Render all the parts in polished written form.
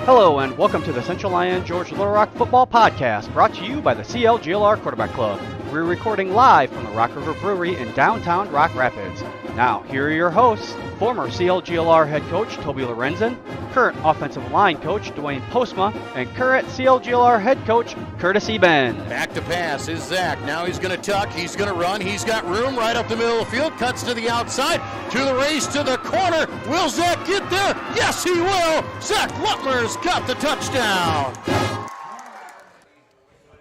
Hello and welcome to the Central Lyon George Little Rock Football Podcast, brought to you by the CLGLR Quarterback Club. We're recording live from the Rock River Brewery in downtown Rock Rapids. Now, here are your hosts, former CLGLR head coach Toby Lorenzen, current offensive line coach Dwayne Postma, and current CLGLR head coach Curtis Eben. Back to pass is Zach. Now he's going to tuck. He's going to run. He's got room right up the middle of the field. Cuts to the outside. To the race to the corner. Will Zach get there? Yes, he will. Zach Lutler's got the touchdown.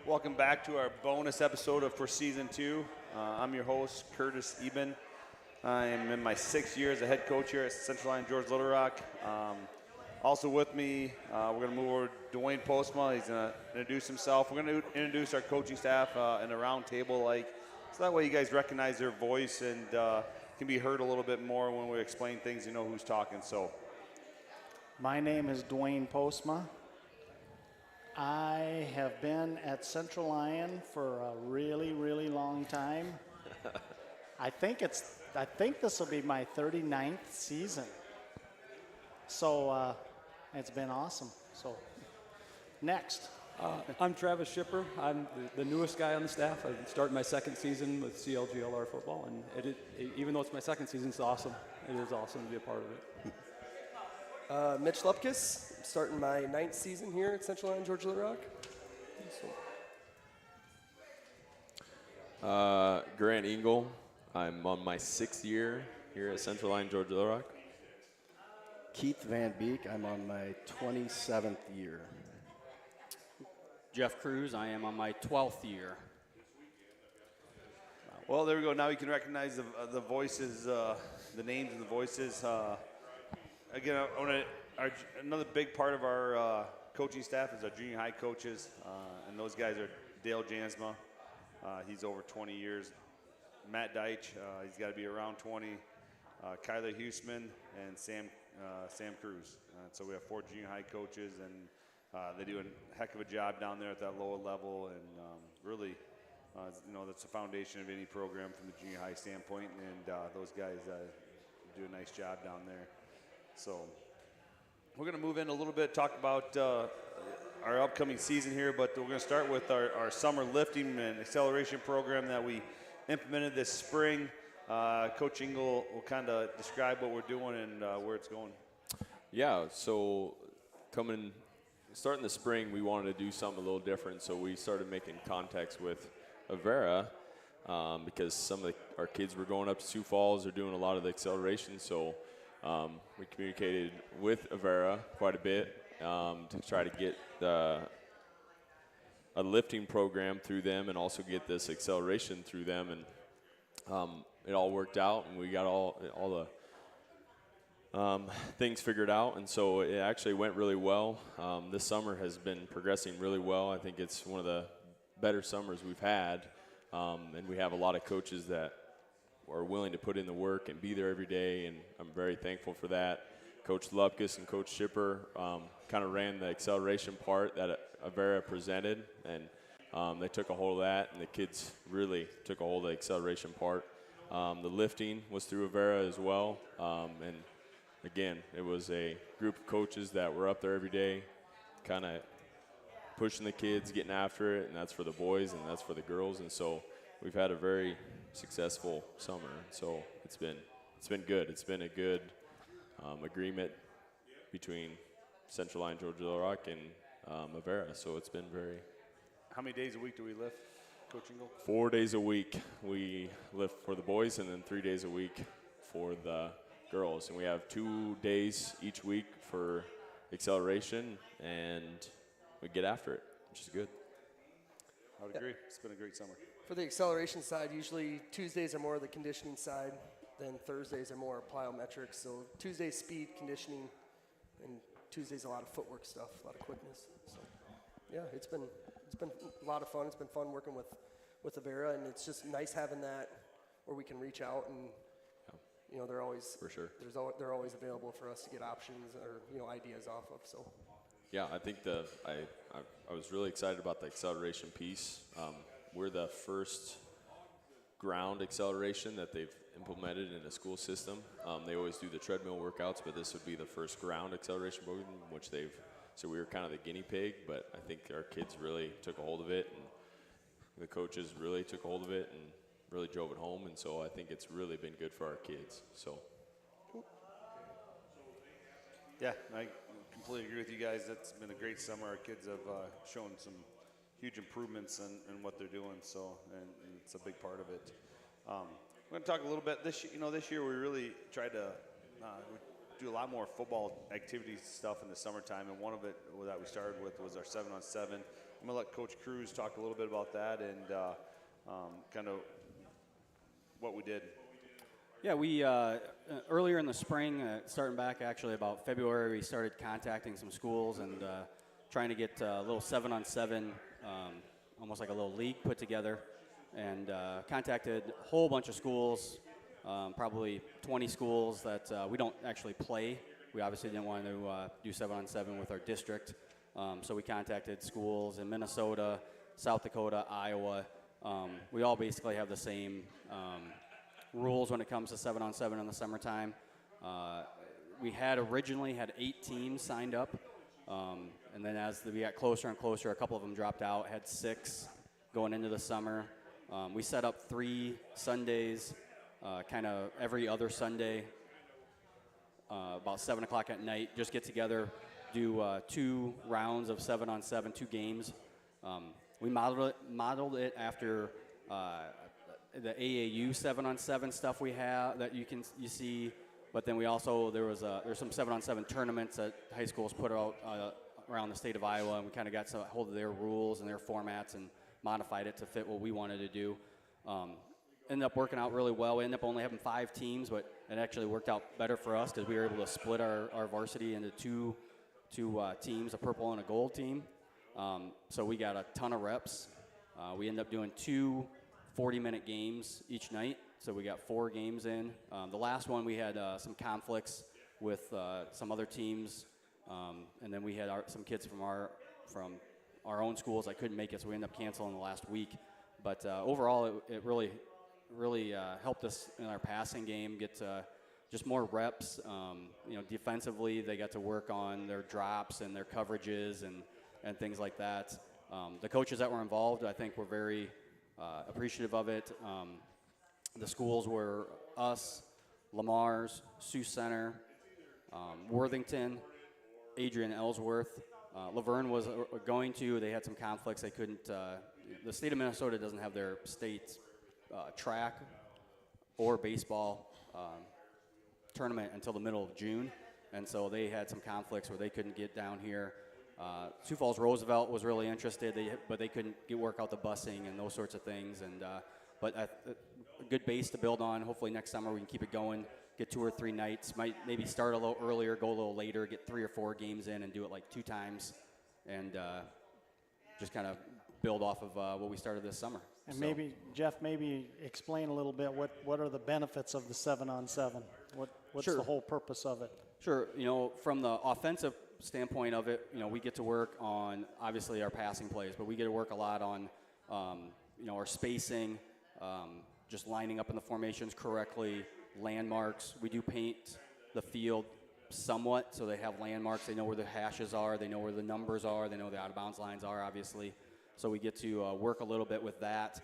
Welcome back to our bonus episode for Season 2. I'm your host, Curtis Eben. I'm in my 6th year as a head coach here at Central Lyon George Little Rock. Also with me, we're going to move over to Dwayne Postma. He's going to introduce himself. We're going to introduce our coaching staff in a round table, so that way you guys recognize their voice and can be heard a little bit more when we explain things. You know who's talking. So, my name is Dwayne Postma. I have been at Central Lyon for a really, really long time. I think this will be my 39th season. So it's been awesome. So next. I'm Travis Shipper. I'm the newest guy on the staff. I'm starting my 2nd season with CLGLR football, and even though it's my 2nd season, it's awesome. It is awesome to be a part of it. Mitch Lepkus, starting my 9th season here at Central Lyon George Little Rock. Grant Engel. I'm on my 6th year here at Central Lyon George Little Rock. Keith Van Beek. I'm on my 27th year. Jeff Cruz, I am on my 12th year. well, there we go. Now you can recognize the voices, the names and the voices. Again, another big part of our coaching staff is our junior high coaches, and those guys are Dale Jansma. He's over 20 years. Matt Deitch, he's got to be around 20. Kyler Huseman and Sam Cruz. So we have 4 junior high coaches, and they do a heck of a job down there at that lower level, and really, that's the foundation of any program from the junior high standpoint, and those guys do a nice job down there. So we're going to move in a little bit, talk about our upcoming season here, but we're going to start with our summer lifting and acceleration program that we implemented this spring. Coach Engel will kind of describe what we're doing and where it's going. Yeah, so starting the spring, we wanted to do something a little different, so we started making contacts with Avera because some of our kids were going up to Sioux Falls. They're doing a lot of the acceleration, so we communicated with Avera quite a bit to try to get a lifting program through them and also get this acceleration through them, and it all worked out, and we got all the things figured out, and so it actually went really well. This summer has been progressing really well. I think it's one of the better summers we've had, and we have a lot of coaches that are willing to put in the work and be there every day, and I'm very thankful for that. Coach Lupkus and Coach Shipper kind of ran the acceleration part that Avera presented, and they took a hold of that, and the kids really took a hold of the acceleration part. The lifting was through Avera as well, and again, it was a group of coaches that were up there every day, kind of pushing the kids, getting after it, and that's for the boys and that's for the girls, and so we've had a very successful summer. So it's been good. It's been a good agreement between Central Lyon George Little Rock and Avera. So it's been very. How many days a week do we lift, Coach Engel? 4 days a week we lift for the boys, and then 3 days a week for the girls. And we have 2 days each week for acceleration, and we get after it, which is good. I would agree. It's been a great summer. For the acceleration side, usually Tuesdays are more the conditioning side, then Thursdays are more plyometrics. So Tuesdays speed, conditioning, and Tuesdays a lot of footwork stuff, a lot of quickness. So yeah, it's been a lot of fun. It's been fun working with Avera, and it's just nice having that where we can reach out and they're always for sure. They're always available for us to get options or ideas off of. So yeah, I think I was really excited about the acceleration piece. We're the first ground acceleration that they've implemented in a school system. They always do the treadmill workouts, but this would be the first ground acceleration program, so we were kind of the guinea pig, but I think our kids really took a hold of it, and the coaches really took a hold of it and really drove it home, and so I think it's really been good for our kids. So. Yeah, I completely agree with you guys. It's been a great summer. Our kids have shown some huge improvements in what they're doing, so and it's a big part of it. We're going to talk a little bit this year. We really tried to do a lot more football activity stuff in the summertime, and one of it that we started with was our 7-on-7. I'm going to let Coach Cruz talk a little bit about that and kind of what we did. Yeah, we earlier in the spring, starting back actually about February, we started contacting some schools and trying to get a little 7-on-7, almost like a little league put together, and contacted a whole bunch of schools, probably 20 schools that we don't actually play. We obviously didn't want to do 7-on-7 with our district, so we contacted schools in Minnesota, South Dakota, Iowa. We all basically have the same rules when it comes to 7-on-7 in the summertime. We had originally had 8 teams signed up, and then as we got closer and closer, a couple of them dropped out, had 6 going into the summer. We set up 3 Sundays, kind of every other Sunday, about 7 o'clock at night, just get together, do 2 rounds of 7-on-7, 2 games. We modeled it after the AAU 7-on-7 stuff we have that you see, but then we also there's some 7-on-7 tournaments that high schools put out around the state of Iowa, and we kind of got a hold of their rules and their formats and modified it to fit what we wanted to do. Ended up working out really well. We ended up only having 5 teams, but it actually worked out better for us because we were able to split our varsity into two teams, a purple and a gold team. So we got a ton of reps. We ended up doing 2 40-minute games each night, so we got 4 games in. The last one we had some conflicts with some other teams, and then we had some kids from our own schools that couldn't make it, so we ended up canceling the last week. But overall, it really helped us in our passing game get just more reps. Defensively, they got to work on their drops and their coverages and things like that. The coaches that were involved, I think, were very appreciative of it. The schools were us, Lamar's, Sioux Center, Worthington, Adrian Ellsworth. Laverne was going to. They had some conflicts. They couldn't. The state of Minnesota doesn't have their state track or baseball tournament until the middle of June, and so they had some conflicts where they couldn't get down here. Sioux Falls Roosevelt was really interested, but they couldn't work out the busing and those sorts of things. And but a good base to build on. Hopefully next summer we can keep it going. Get 2 or 3 nights. Might maybe start a little earlier, go a little later. Get 3 or 4 games in and do it like 2 times, and just kind of build off of what we started this summer. And so, maybe Jeff, explain a little bit what are the benefits of the 7-on-7? What's Sure. the whole purpose of it? Sure. From the offensive standpoint of it, we get to work on obviously our passing plays, but we get to work a lot on our spacing, just lining up in the formations correctly, landmarks. We do paint the field somewhat, so they have landmarks. They know where the hashes are. They know where the numbers are. They know the out-of-bounds lines are, obviously. So we get to work a little bit with that.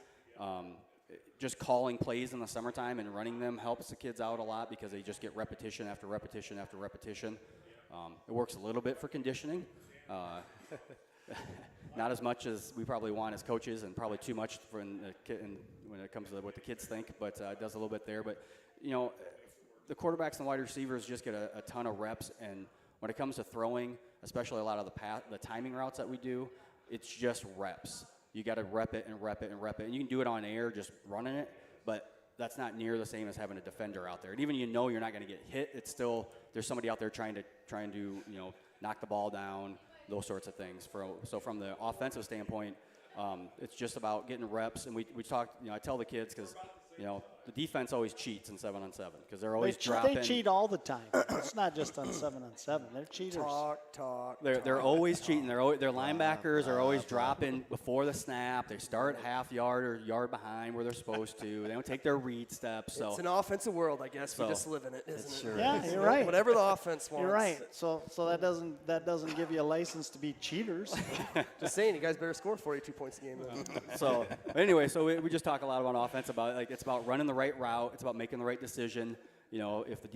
Just calling plays in the summertime and running them helps the kids out a lot because they just get repetition after repetition after repetition. It works a little bit for conditioning. Not as much as we probably want as coaches, and probably too much when it comes to what the kids think, but it does a little bit there. But, the quarterbacks and wide receivers just get a ton of reps, and when it comes to throwing, especially a lot of the timing routes that we do, it's just reps. You got to rep it and rep it and rep it. And you can do it on air just running it, but that's not near the same as having a defender out there. And even you're not going to get hit, it's still there's somebody out there trying to knock the ball down, those sorts of things. So from the offensive standpoint, it's just about getting reps. And we talked, I tell the kids because the defense always cheats in 7-on-7 because they're always dropping. They cheat all the time. It's not just on 7-on-7. They're cheaters. They're always cheating. Their linebackers are always dropping before the snap. They start half yard or yard behind where they're supposed to. They don't take their read steps. So it's an offensive world, I guess. We just live in it, isn't it? Sure Yeah, you're right. Whatever the offense wants. You're right. So that doesn't give you a license to be cheaters. Just saying, you guys better score 42 points a game. So anyway, we just talk a lot about offense. It's about running the right route. It's about making the right decision. If the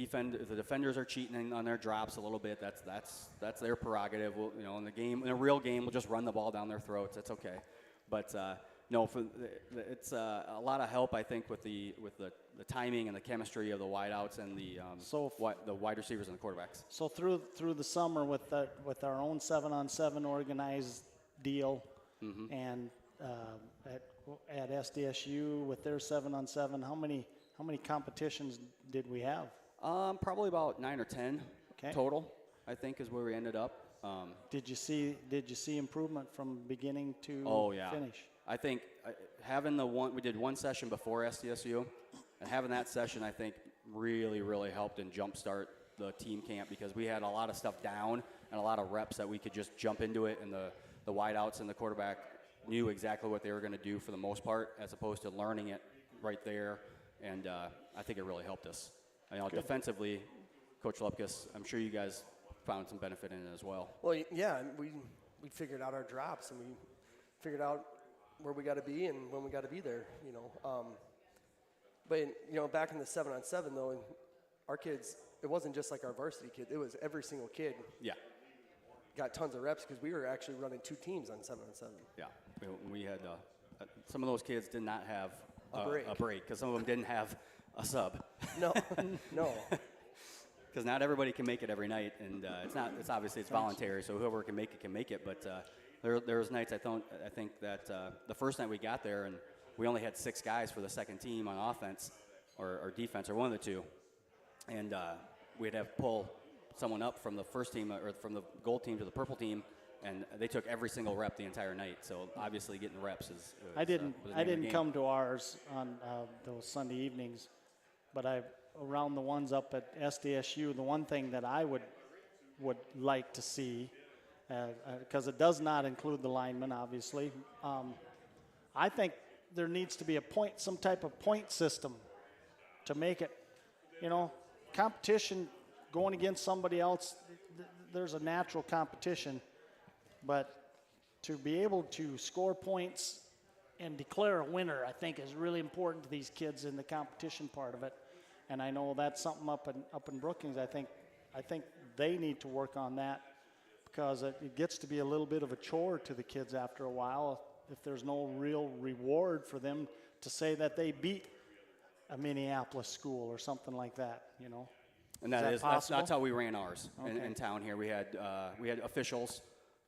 defenders are cheating on their drops a little bit, that's their prerogative. In a real game, we'll just run the ball down their throats. That's okay. But it's a lot of help, I think, with the timing and the chemistry of the wideouts and the wide receivers and the quarterbacks. So through the summer with our own 7-on-7 organized deal, and at SDSU with their 7-on-7, how many competitions did we have? Probably about 9 or 10 total, I think, is where we ended up. Did you see improvement from beginning to finish? I think having we did one session before SDSU, and having that session, I think, really, really helped and jumpstart the team camp because we had a lot of stuff down and a lot of reps that we could just jump into it, and the wideouts and the quarterback knew exactly what they were going to do for the most part, as opposed to learning it right there. And I think it really helped us. Defensively, Coach Lupkus, I'm sure you guys found some benefit in it as well. Well, yeah, we figured out our drops, and we figured out where we got to be and when we got to be there. But back in the 7-on-7 though, and our kids, it wasn't just like our varsity kids. It was every single kid. Yeah. Got tons of reps because we were actually running 2 teams on 7-on-7. Yeah, we had some of those kids did not have a break because some of them didn't have a sub. No. Because not everybody can make it every night, and it's obviously voluntary, so whoever can make it. But there was nights I think that the first night we got there, and we only had 6 guys for the second team on offense or defense, or one of the two, and we'd have to pull someone up from the first team or from the gold team to the purple team, and they took every single rep the entire night. So obviously getting reps is. I didn't come to ours on those Sunday evenings, but around the ones up at SDSU, the one thing that I would like to see, because it does not include the linemen, obviously. I think there needs to be some type of point system to make it, competition going against somebody else. There's a natural competition, but to be able to score points and declare a winner, I think, is really important to these kids in the competition part of it. And I know that's something up in Brookings. I think they need to work on that because it gets to be a little bit of a chore to the kids after a while if there's no real reward for them to say that they beat a Minneapolis school or something like that, And that's how we ran ours in town here. We had officials.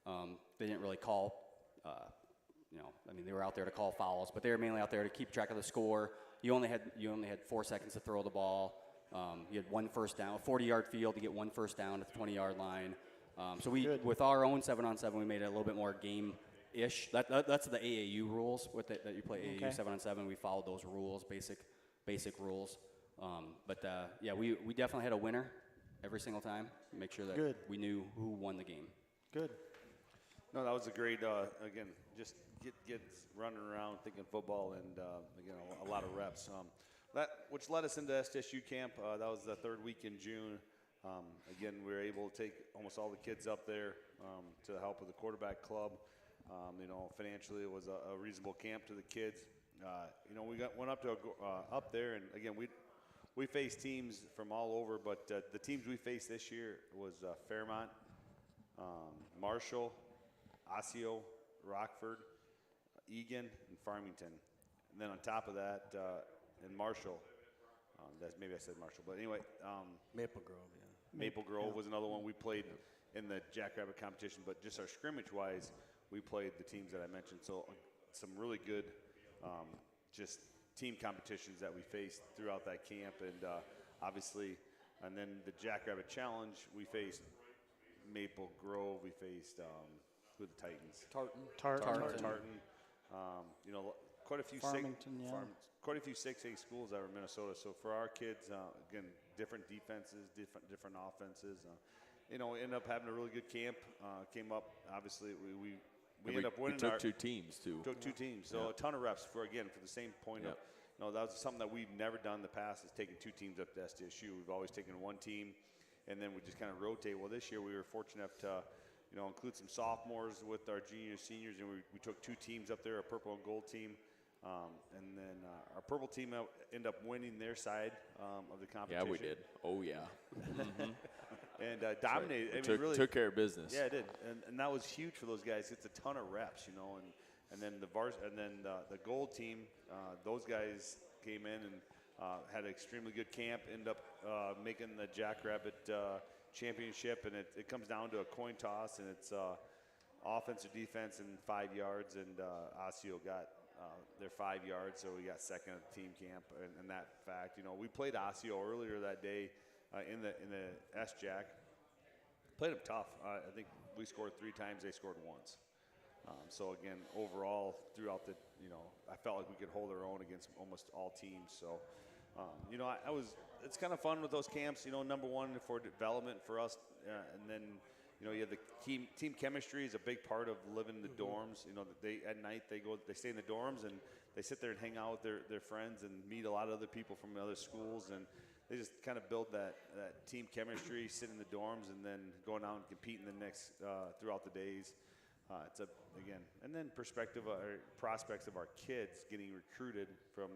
They didn't really call. They were out there to call fouls, but they were mainly out there to keep track of the score. You only had 4 seconds to throw the ball. You had 1 first down, a 40-yard field to get 1 first down at the 20-yard line. So with our own 7-on-7, we made it a little bit more game-ish. That's the AAU rules that you play AAU 7-on-7. We followed those rules, basic rules. We definitely had a winner every single time. Make sure that we knew who won the game. Good. No, that was a great, again, just get running around thinking football and, a lot of reps. Which led us into SDSU camp. That was the 3rd week in June. Again, we were able to take almost all the kids up there to help with the quarterback club. Financially, it was a reasonable camp to the kids. We went up there, and again, we faced teams from all over, but the teams we faced this year was Fairmont, Marshall, Osseo, Rockford, Egan, and Farmington. And then on top of that, in Marshall, maybe I said Marshall, but anyway. Maple Grove, yeah. Maple Grove was another one we played in the Jackrabbit competition, but just our scrimmage-wise, we played the teams that I mentioned. So some really good just team competitions that we faced throughout that camp. And obviously, and then the Jackrabbit Challenge, we faced Maple Grove, we faced who are the Titans? Tartan. Tartan. quite a few Farmington, quite a few 6A schools out of Minnesota. So for our kids, again, different defenses, different offenses. Ended up having a really good camp. Came up, obviously, we ended up winning. We took 2 teams too. Took 2 teams, so a ton of reps for the same point of. That was something that we've never done in the past, is taking 2 teams up to SDSU. We've always taken 1 team, and then we just kind of rotate. Well, this year we were fortunate enough to, include some sophomores with our juniors, seniors, and we took 2 teams up there, a purple and gold team. And then our purple team ended up winning their side of the competition. Yeah, we did. Oh, yeah. And dominated. Right. Really took care of business. Yeah, it did. And that was huge for those guys. It's a ton of reps, and then the gold team, those guys came in and had an extremely good camp, ended up making the Jackrabbit championship, and it comes down to a coin toss, and it's offense or defense in 5 yards, and Osseo got their 5 yards, so we got second at the team camp. And that fact, we played Osseo earlier that day in the S-Jack. Played them tough. I think we scored 3 times, they scored once. So again, overall, throughout the, I felt like we could hold our own against almost all teams. So, it's kind of fun with those camps. Number one for development for us, and then you have the team chemistry is a big part of living in the dorms. They at night they stay in the dorms and they sit there and hang out with their friends and meet a lot of other people from other schools, and they just kind of build that team chemistry, sit in the dorms, and then going out and competing the next throughout the days. And then prospects of our kids getting recruited from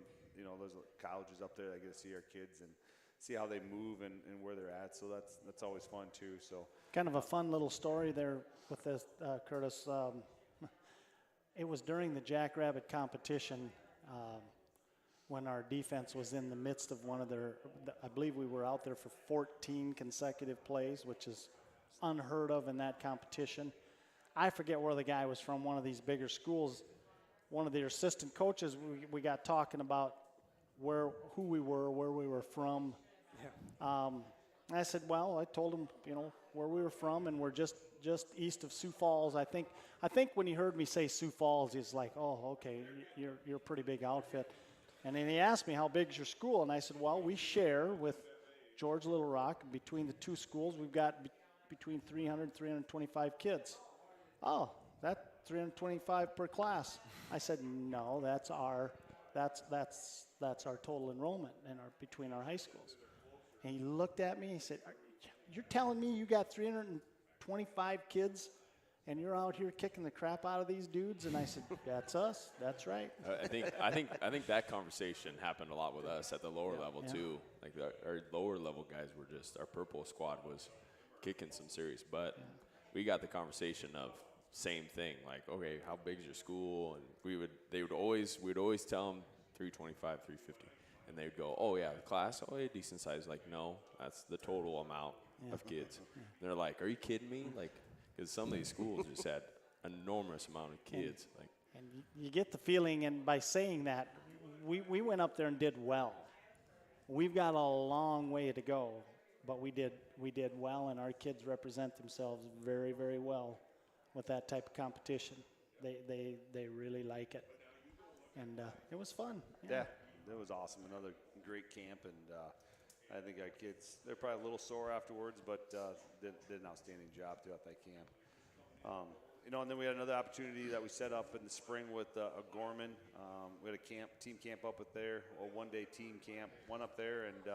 those colleges up there. I get to see our kids and see how they move and where they're at. So that's always fun too. So kind of a fun little story there with this, Curtis. It was during the Jackrabbit competition when our defense was in the midst of one of I believe we were out there for 14 consecutive plays, which is unheard of in that competition. I forget where the guy was from, one of these bigger schools. One of the assistant coaches, we got talking about who we were, where we were from. Yeah. I said, well, I told him, where we were from, and we're just east of Sioux Falls. I think when he heard me say Sioux Falls, he's like, oh, okay, you're a pretty big outfit. And then he asked me, how big's your school? And I said, well, we share with George Little Rock. Between the 2 schools, we've got between 300 and 325 kids. Oh, that's 325 per class. I said, no, that's our total enrollment between our high schools. And he looked at me and he said, you're telling me you got 325 kids and you're out here kicking the crap out of these dudes? And I said, that's us. That's right. I think that conversation happened a lot with us at the lower level too. Like our lower level guys were our purple squad was kicking some serious butt. We got the conversation of same thing, like, okay, how big's your school? And we would always tell them 325, 350, and they'd go, oh yeah, the class, oh yeah, decent size. Like, no, that's the total amount of kids. And they're like, are you kidding me? Like, because some of these schools just had an enormous amount of kids. And you get the feeling, and by saying that, we went up there and did well. We've got a long way to go, but we did well, and our kids represent themselves very, very well with that type of competition. They really like it, and it was fun. Yeah, it was awesome. Another great camp, and I think our kids, they're probably a little sore afterwards, but did an outstanding job throughout that camp. And then we had another opportunity that we set up in the spring with Gorman. We had a team camp up there, a one-day team camp, went up there, and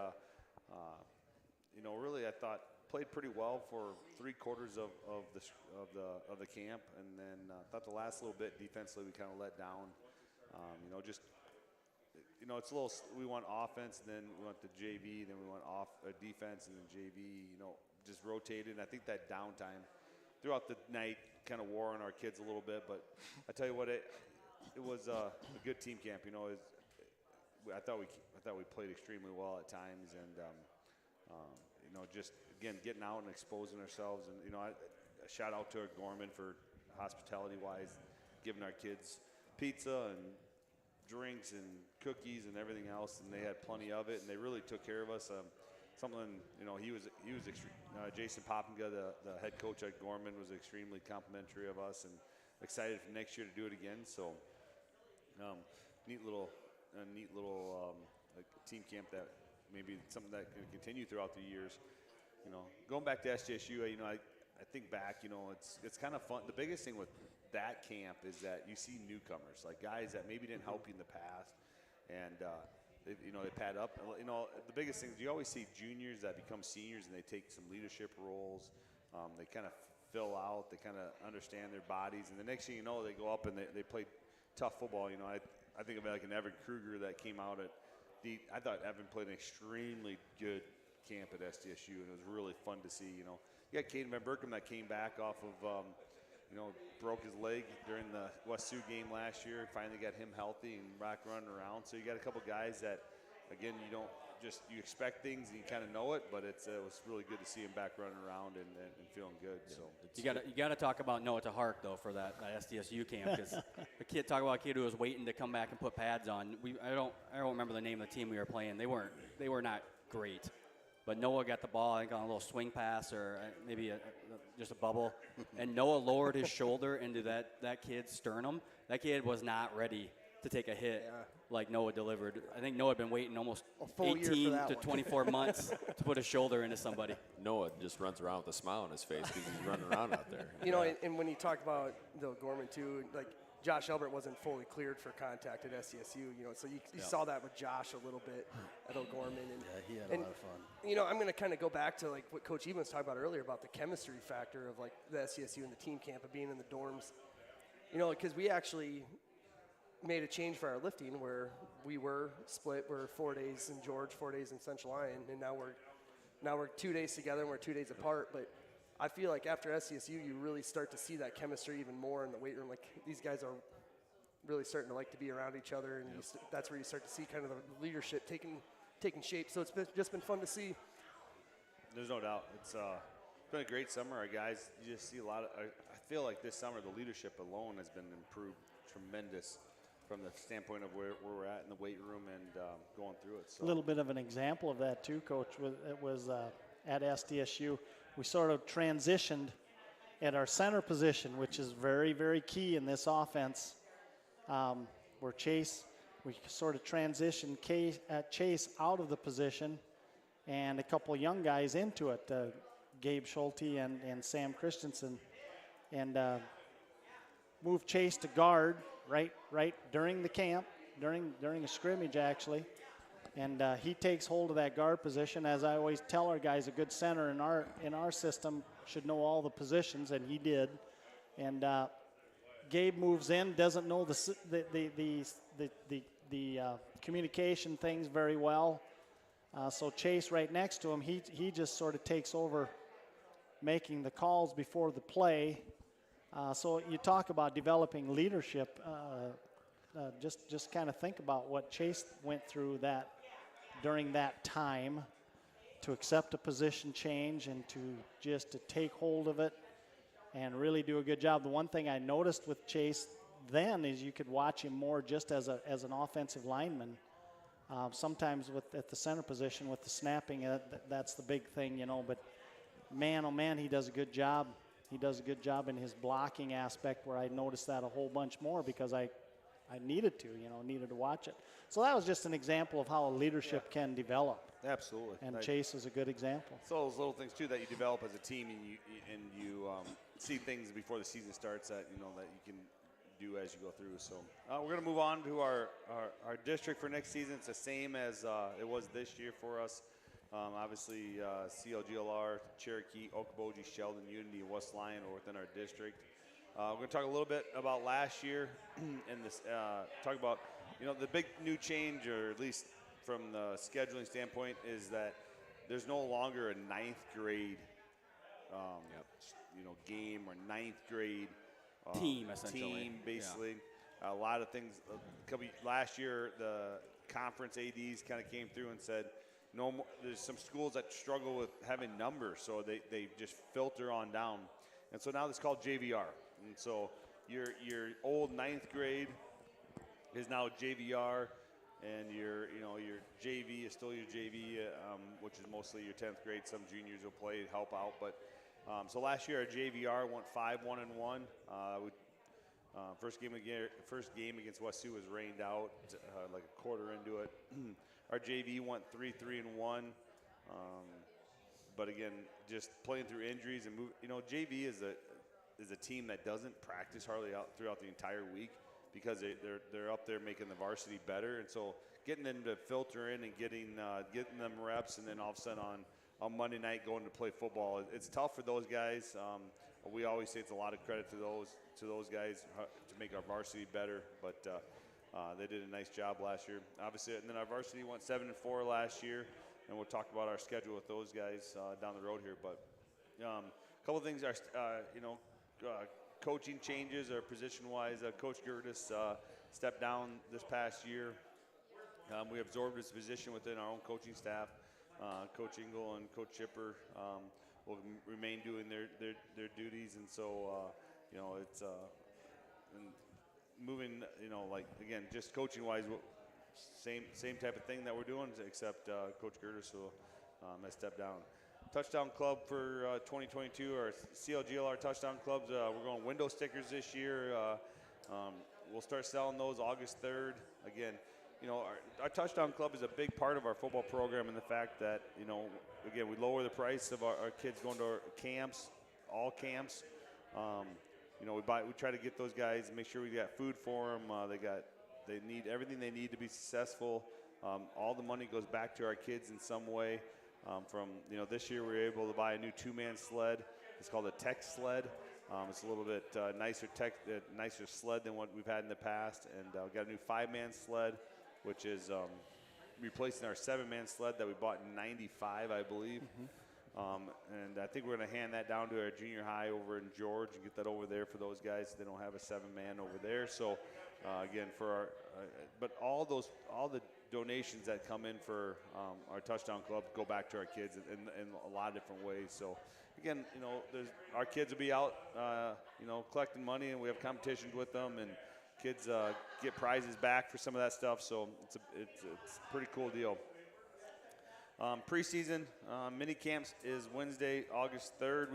really I thought played pretty well for 3/4 of the camp, and then thought the last little bit defensively we kind of let down. It's a little. We went offense, then we went to JV, then we went off defense, and then JV. Just rotated. And I think that downtime throughout the night kind of wore on our kids a little bit. But I tell you what, it was a good team camp. I thought we played extremely well at times, and just again getting out and exposing ourselves. And a shout out to Gorman for hospitality-wise, giving our kids pizza and drinks and cookies and everything else, and they had plenty of it, and they really took care of us. He was Jason Poppinga, the head coach at Gorman, was extremely complimentary of us and excited for next year to do it again. So neat little like team camp that maybe something that can continue throughout the years. You know, going back to SDSU, you know, I think back, you know, it's kind of fun. The biggest thing with that camp is that you see newcomers, like guys that maybe didn't help you in the past, and they pad up. You know, the biggest thing is you always see juniors that become seniors and they take some leadership roles. They kind of fill out, they kind of understand their bodies, and the next thing you know, they go up and they play tough football. You know, I think of like an Evan Kruger that came out at I thought Evan played an extremely good camp at SDSU, and it was really fun to see. You know, you got Caden Van Berkom that came back off of, broke his leg during the West Sioux game last year. Finally got him healthy and back running around. So you got a couple guys that, again, you expect things and you kind of know it, but it was really good to see him back running around and feeling good. Yeah, so you got to talk about Noah Hart though for that SDSU camp, because talk about a kid who was waiting to come back and put pads on. I don't remember the name of the team we were playing. They were not great, but Noah got the ball, I think, on a little swing pass or maybe just a bubble, and Noah lowered his shoulder into that kid's sternum. That kid was not ready to take a hit like Noah delivered. I think Noah had been waiting almost 18 to 24 months to put a shoulder into somebody. Noah just runs around with a smile on his face because he's running around out there. You know, and when you talk about Bill Gorman too, like Josh Elbert wasn't fully cleared for contact at SCSU, you know, so you saw that with Josh a little bit at O'Gorman. And, he had a lot of fun. You know, I'm going to kind of go back to like what Coach Eben was talking about earlier about the chemistry factor of like the SCSU and the team camp of being in the dorms. You know, because we actually made a change for our lifting where we were split. We're 4 days in George, 4 days in Central Lyon, and now we're 2 days together and we're 2 days apart. But I feel like after SCSU, you really start to see that chemistry even more in the weight room. Like these guys are really starting to like to be around each other, and that's where you start to see kind of the leadership taking shape. So it's just been fun to see. There's no doubt. It's been a great summer. Our guys, you just see a lot of. I feel like this summer the leadership alone has been improved tremendous from the standpoint of where we're at in the weight room and going through it. So. A little bit of an example of that too, Coach. It was at SDSU. We sort of transitioned at our center position, which is very, very key in this offense. Where we sort of transitioned Chase out of the position and a couple young guys into it, Gabe Schulte and Sam Christensen, and moved Chase to guard right during the camp, during a scrimmage actually, and he takes hold of that guard position. As I always tell our guys, a good center in our system should know all the positions, and he did. And Gabe moves in, doesn't know the communication things very well. So Chase right next to him, he just sort of takes over making the calls before the play. So you talk about developing leadership. Just kind of think about what Chase went through during that time to accept a position change and to take hold of it and really do a good job. The one thing I noticed with Chase then is you could watch him more just as an offensive lineman. Sometimes at the center position with the snapping, that's the big thing, you know. But man, oh man, he does a good job. He does a good job in his blocking aspect, where I noticed that a whole bunch more because I needed to watch it. So that was just an example of how a leadership can develop. Absolutely. And Chase is a good example. It's all those little things too that you develop as a team, and you see things before the season starts that you can do as you go through. So we're going to move on to our district for next season. It's the same as it was this year for us. Obviously, CLGLR, Cherokee, Okoboji, Sheldon, Unity, and West Lyon are within our district. We're going to talk a little bit about last year and talk about the big new change, or at least from the scheduling standpoint, is that there's no longer a ninth grade game or ninth grade team, essentially. Team, basically. Yeah. A lot of things. Last year, the conference ADs kind of came through and said, no more, there's some schools that struggle with having numbers, so they just filter on down. And so now it's called JVR. And so your old ninth grade is now JVR, and your JV is still your JV, which is mostly your 10th grade. Some juniors will play, help out. But so last year our JVR went 5-1-1. First game against West Sioux was rained out like a quarter into it. Our JV went 3-3-1. But again, just playing through injuries and JV is a team that doesn't practice hardly out throughout the entire week because they're up there making the varsity better, and so getting them to filter in and getting them reps, and then all of a sudden on Monday night going to play football, it's tough for those guys. We always say it's a lot of credit to those guys to make our varsity better, but they did a nice job last year. Obviously, and then our varsity went 7-4 last year, and we'll talk about our schedule with those guys down the road here. But a couple of things are, coaching changes or position-wise. Coach Gertis stepped down this past year. We absorbed his position within our own coaching staff. Coach Engel and Coach Chipper will remain doing their duties, and so it's and moving. Again, just coaching-wise, same type of thing that we're doing, except Coach Gertis has stepped down. Touchdown Club for 2022, or CLGLR Touchdown Clubs. We're going window stickers this year. We'll start selling those August 3rd. Again, our Touchdown Club is a big part of our football program in the fact that, again, we lower the price of our kids going to our camps, all camps. We try to get those guys, make sure we got food for them. They need everything they need to be successful. All the money goes back to our kids in some way. This year we were able to buy a new 2-man sled. It's called a tech sled. It's a little bit nicer sled than what we've had in the past. And we got a new 5-man sled, which is replacing our 7-man sled that we bought in '95, I believe. And I think we're going to hand that down to our junior high over in George and get that over there for those guys. They don't have a 7-man over there. So again, but all the donations that come in for our Touchdown Club go back to our kids in a lot of different ways. So again, our kids will be out, collecting money, and we have competitions with them, and kids get prizes back for some of that stuff. So it's a pretty cool deal. Preseason mini camps is Wednesday, August 3rd.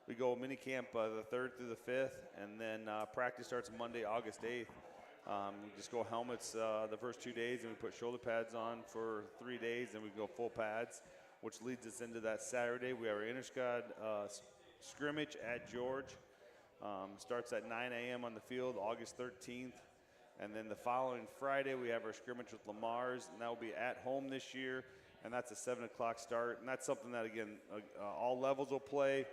We go mini camp the 3rd through the 5th, and then practice starts Monday, August 8th. We just go helmets the first 2 days, and we put shoulder pads on for 3 days, and we go full pads, which leads us into that Saturday. We have our inter-squad scrimmage at George. Starts at 9 a.m. on the field, August 13th. And then the following Friday, we have our scrimmage with Lamar's, and that will be at home this year, and that's a 7 o'clock start. And that's something that, again, all levels will play,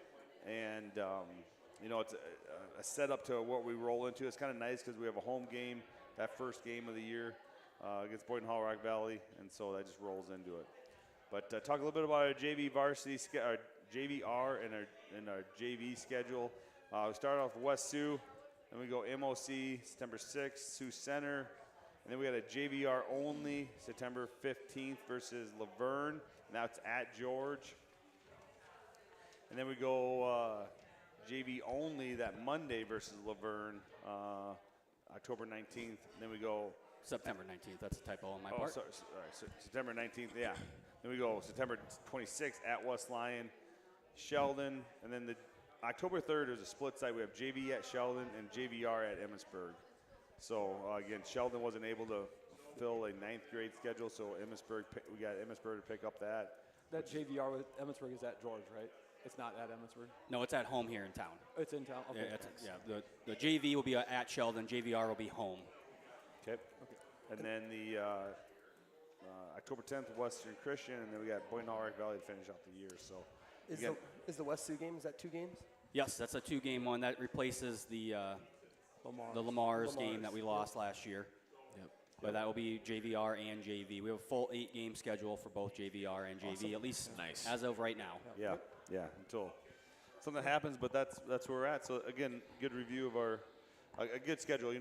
and it's a setup to what we roll into. It's kind of nice because we have a home game, that first game of the year against Boynton Hall Rock Valley, and so that just rolls into it. But talk a little bit about our JV varsity, our JVR and our JV schedule. We start off with West Sioux, then we go MOC September 6th, Sioux Center, and then we got a JVR only September 15th versus Laverne, and that's at George. And then we go JV only that Monday versus Laverne, October 19th. And then we go September 19th. That's a typo on my part. Sorry, so September 19th, yeah. Then we go September 26th at West Lyon, Sheldon, and then the October 3rd is a split site. We have JV at Sheldon and JVR at Emmitsburg. So again, Sheldon wasn't able to fill a 9th grade schedule, so we got Emmitsburg to pick up that. That JVR with Emmitsburg is at George, right? It's not at Emmitsburg? No, it's at home here in town. It's in town? Okay. The JV will be at Sheldon. JVR will be home. Okay. And then the October 10th, Western Christian, and then we got Boynton Hall Rock Valley to finish out the year. So is the West Sioux game, is that 2 games? Yes, that's a 2-game one. That replaces the Lamar's game that we lost last year. Yep. But that will be JVR and JV. We have a full 8-game schedule for both JVR and JV, awesome. At least as of right now. Yeah, until something happens, but that's where we're at. So again, good review of a good schedule.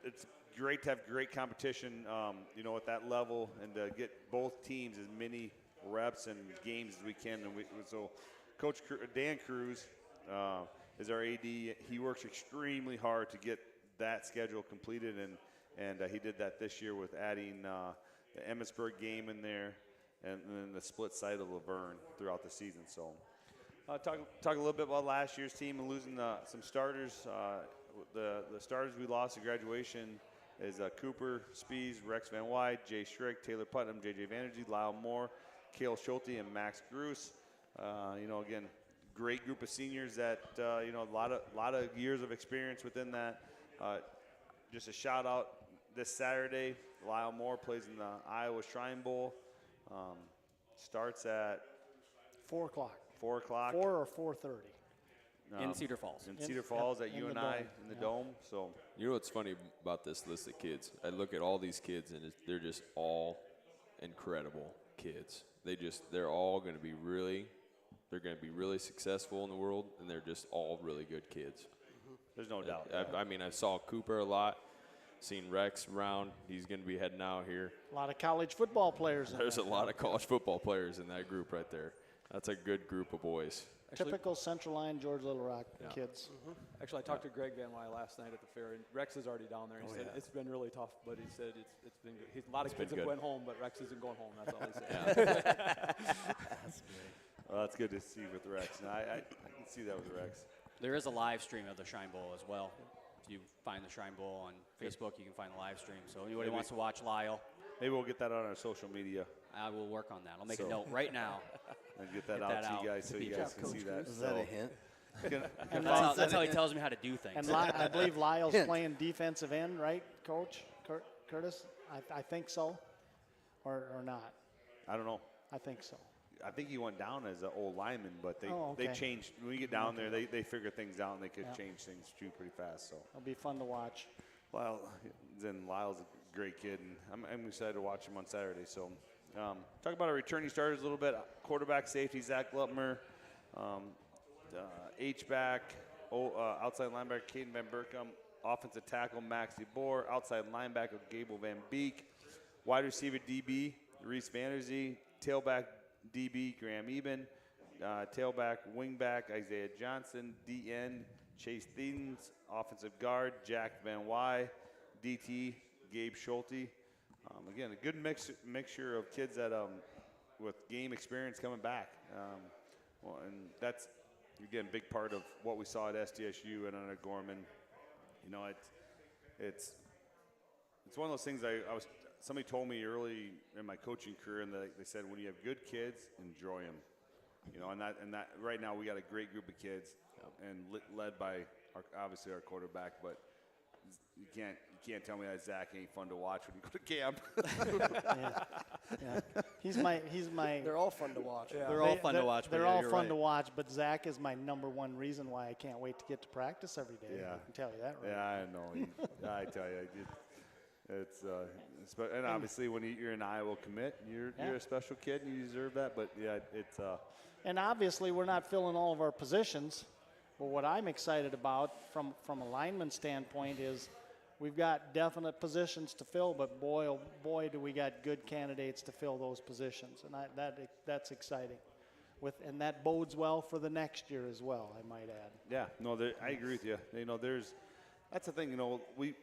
It's great to have great competition, at that level, and to get both teams as many reps and games as we can. And so Coach Dan Cruz is our AD. He works extremely hard to get that schedule completed, and he did that this year with adding the Emmitsburg game in there, and then the split site of Laverne throughout the season. So talk a little bit about last year's team and losing some starters. the starters we lost at graduation is Cooper Spees, Rex Van Wyde, Jay Schrick, Taylor Putnam, J.J. Vanergy, Lyle Moore, Cale Schulte, and Max Gruss. Again, great group of seniors that, a lot of years of experience within that. Just a shout out this Saturday, Lyle Moore plays in the Iowa Shrine Bowl. Starts at 4 o'clock. 4 o'clock. 4 or 4:30. In Cedar Falls. In Cedar Falls at in the UNI dome. in the dome. So You know what's funny about this list of kids? I look at all these kids, and they're just all incredible kids. They're all going to be really successful in the world, and they're just all really good kids. there's no doubt. I saw Cooper a lot, seen Rex around. He's going to be heading out here. A lot of college football players. There's a lot of college football players in that group right there. That's a good group of boys. Typical Central Line George Little Rock kids. Actually, I talked to Greg Van Wy last night at the fair, and Rex is already down there. He said it's been really tough, but he said it's been good. A lot of kids have went home, but Rex isn't going home. That's all he said. That's great. Well, that's good to see with Rex. And I can see that with Rex. There is a live stream of the Shrine Bowl as well. If you find the Shrine Bowl on Facebook, you can find the live stream. So anybody wants to watch Lyle, Maybe we'll get that on our social media I will work on that. I'll make a note right now. and get that out to you guys so you guys can see that. Is that a hint? And That's how he tells me how to do things. And I believe Lyle's playing defensive end, right, Coach Curtis? I think so, or not. I don't know. I think so. I think he went down as an old lineman, but they okay. changed. When you get down there, they figure things out, and they could change things too pretty fast. So It'll be fun to watch. Lyle, then Lyle's a great kid, and I'm excited to watch him on Saturday. So talk about our returning starters a little bit. Quarterback, safety, Zach Lutmer. H-back, outside linebacker, Caden Van Berkom. Offensive tackle, Max DeBoer. Outside linebacker, Gable Van Beek. Wide receiver, DB, Reese Vanderzee. Tailback, DB, Graham Eben. Tailback, wingback, Isaiah Johnson. DN, Chase Thedens. Offensive guard, Jack Van Wy. DT, Gabe Schulte. Again, a good mixture of kids that with game experience coming back. And that's, again, a big part of what we saw at SDSU and under Gorman. It's one of those things somebody told me early in my coaching career, and they said, when you have good kids, enjoy them. And that right now we got a great group of kids, and led by obviously our quarterback, but you can't tell me that Zach ain't fun to watch when you go to camp. Yeah. He's my. They're all fun to watch. Yeah. They're all fun to watch. They're all fun to watch, but Zach is my number one reason why I can't wait to get to practice every day. Yeah. I can tell you that, right? Yeah, I know. I tell you, and obviously when you're an Iowa commit, you're a special kid and you deserve that. But yeah, it's. And obviously we're not filling all of our positions, but what I'm excited about from a lineman standpoint is we've got definite positions to fill, but boy, oh boy, do we got good candidates to fill those positions, and that's exciting. And that bodes well for the next year as well, I might add. Yeah, no, I agree with you. That's the thing. We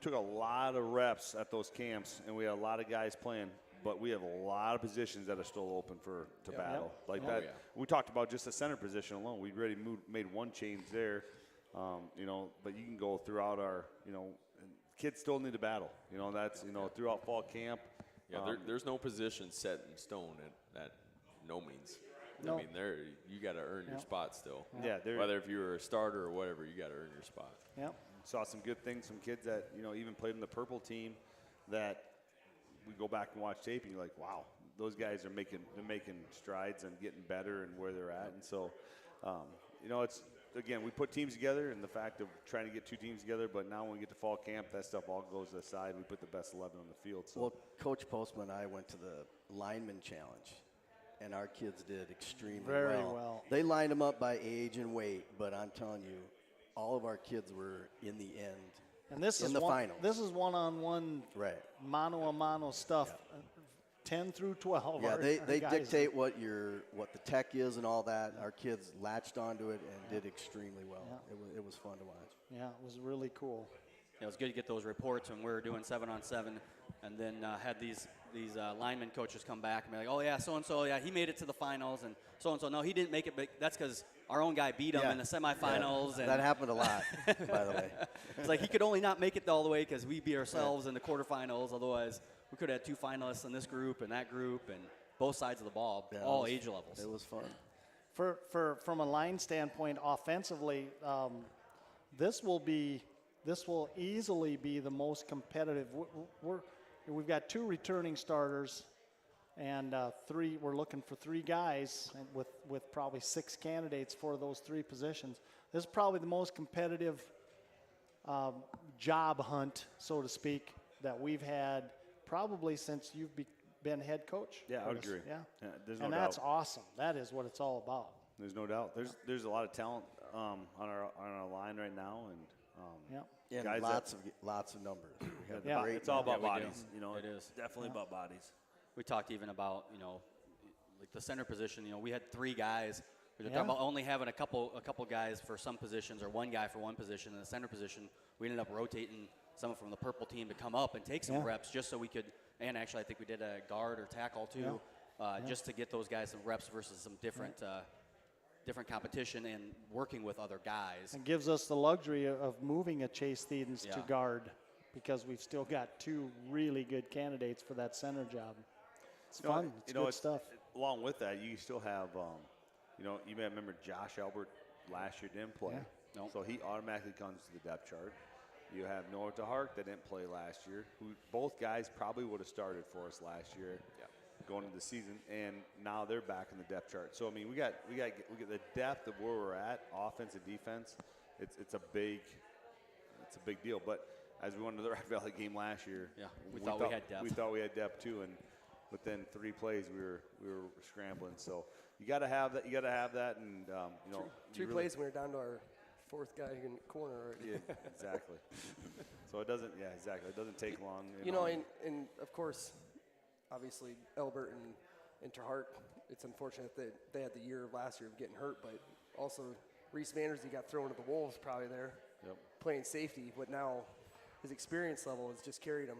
took a lot of reps at those camps, and we had a lot of guys playing, but we have a lot of positions that are still open to battle. Like that. Yeah. We talked about just the center position alone. We already made one change there. But you can go throughout our, kids still need to battle. That's, throughout fall camp. Yeah, there's no position set in stone at no means. No. I mean, you got to earn your spot still. Yeah, whether if you're a starter or whatever, you got to earn your spot. Yep. Saw some good things, some kids that, even played in the purple team that we go back and watch tape and you're like, wow, those guys are making strides and getting better and where they're at. And so, it's, again, we put teams together, and the fact of trying to get two teams together, but now when we get to fall camp, that stuff all goes aside. We put the best 11 on the field. So. Well, Coach Postman and I went to the lineman challenge, and our kids did extremely Very well. They lined them up by age and weight, but I'm telling you, all of our kids were in the end. And this is the finals. This is one-on-one, Right. mano-a-mano stuff, 10 through 12. Yeah, they guys dictate what the tech is and all that. Our kids latched onto it and did extremely well. Yeah. It was fun to watch. Yeah, it was really cool. It was good to get those reports when we were doing 7-on-7, and then had these lineman coaches come back and be like, oh yeah, so and so, yeah, he made it to the finals, and so no, he didn't make it, but that's because our own guy beat him in the semifinals. Yeah. And That happened a lot, by the way. it's like he could only not make it all the way because we beat ourselves in the quarterfinals. Otherwise, we could have had 2 finalists in this group and that group and both sides of the ball, all age levels. It was fun. From a line standpoint, offensively, this will easily be the most competitive. We've got 2 returning starters, and 3. We're looking for 3 guys, and with probably 6 candidates for those 3 positions. This is probably the most competitive job hunt, so to speak, that we've had probably since you've been head coach. Yeah, I would agree. Yeah, there's no and doubt. that's awesome. That is what it's all about. There's no doubt. There's a lot of talent on our line right now, and And guys lots of numbers. We have Yeah. great it's all about we do. bodies. You know, It is. definitely about bodies. We talked even about, like the center position. We had 3 guys. We were Yeah. talking about only having a couple guys for some positions or 1 guy for one position. In the center position, we ended up rotating someone from the purple team to come up and take some reps just so we could. And actually, I think we did a guard or tackle too, just to get those guys some reps versus some different competition and working with other guys. It gives us the luxury of moving a Chase Thedens to Yeah. guard because we've still got 2 really good candidates for that center job. It's fun. It's good stuff. Along with that, you still have, you may remember Josh Albert last year didn't play. Nope. So he automatically comes to the depth chart. You have Noah DeHart that didn't play last year, who both guys probably would have started for us last year going into the season, and now they're back in the depth chart. So, I mean, we got the depth of where we're at, offense and defense. It's a big deal. But as we went to the Rock Valley game last year, we thought we had depth. We thought we had depth too, and within 3 plays we were scrambling. So you got to have that. You got to have that, and 3 plays when we're down to our 4th guy in the corner already. Yeah, exactly. So it doesn't. Yeah, exactly. It doesn't take long. And of course, obviously Albert and Terhart. It's unfortunate that they had the year last year of getting hurt, but also Reese Vanders, he got thrown to the wolves probably there, playing safety. But now his experience level has just carried him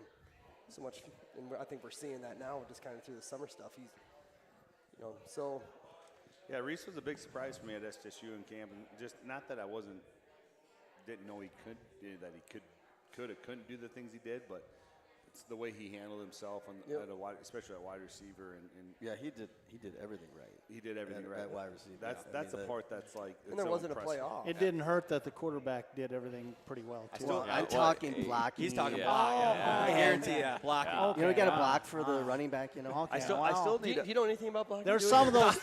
so much, and I think we're seeing that now, just kind of through the summer stuff. He's, so. Yeah, Reese was a big surprise for me at SSU in camp, and just not that I didn't know he couldn't do the things he did, but it's the way he handled himself, especially at wide receiver, and he did everything right. He did everything right. At wide receiver. That's the part that's like. And there wasn't a playoff. It didn't hurt that the quarterback did everything pretty well, too. I'm talking blocking. He's talking blocking. I guarantee you. Blocking. Okay. We got a block for the running back, Okay. I still need. Do you know anything about blocking? There's some of those.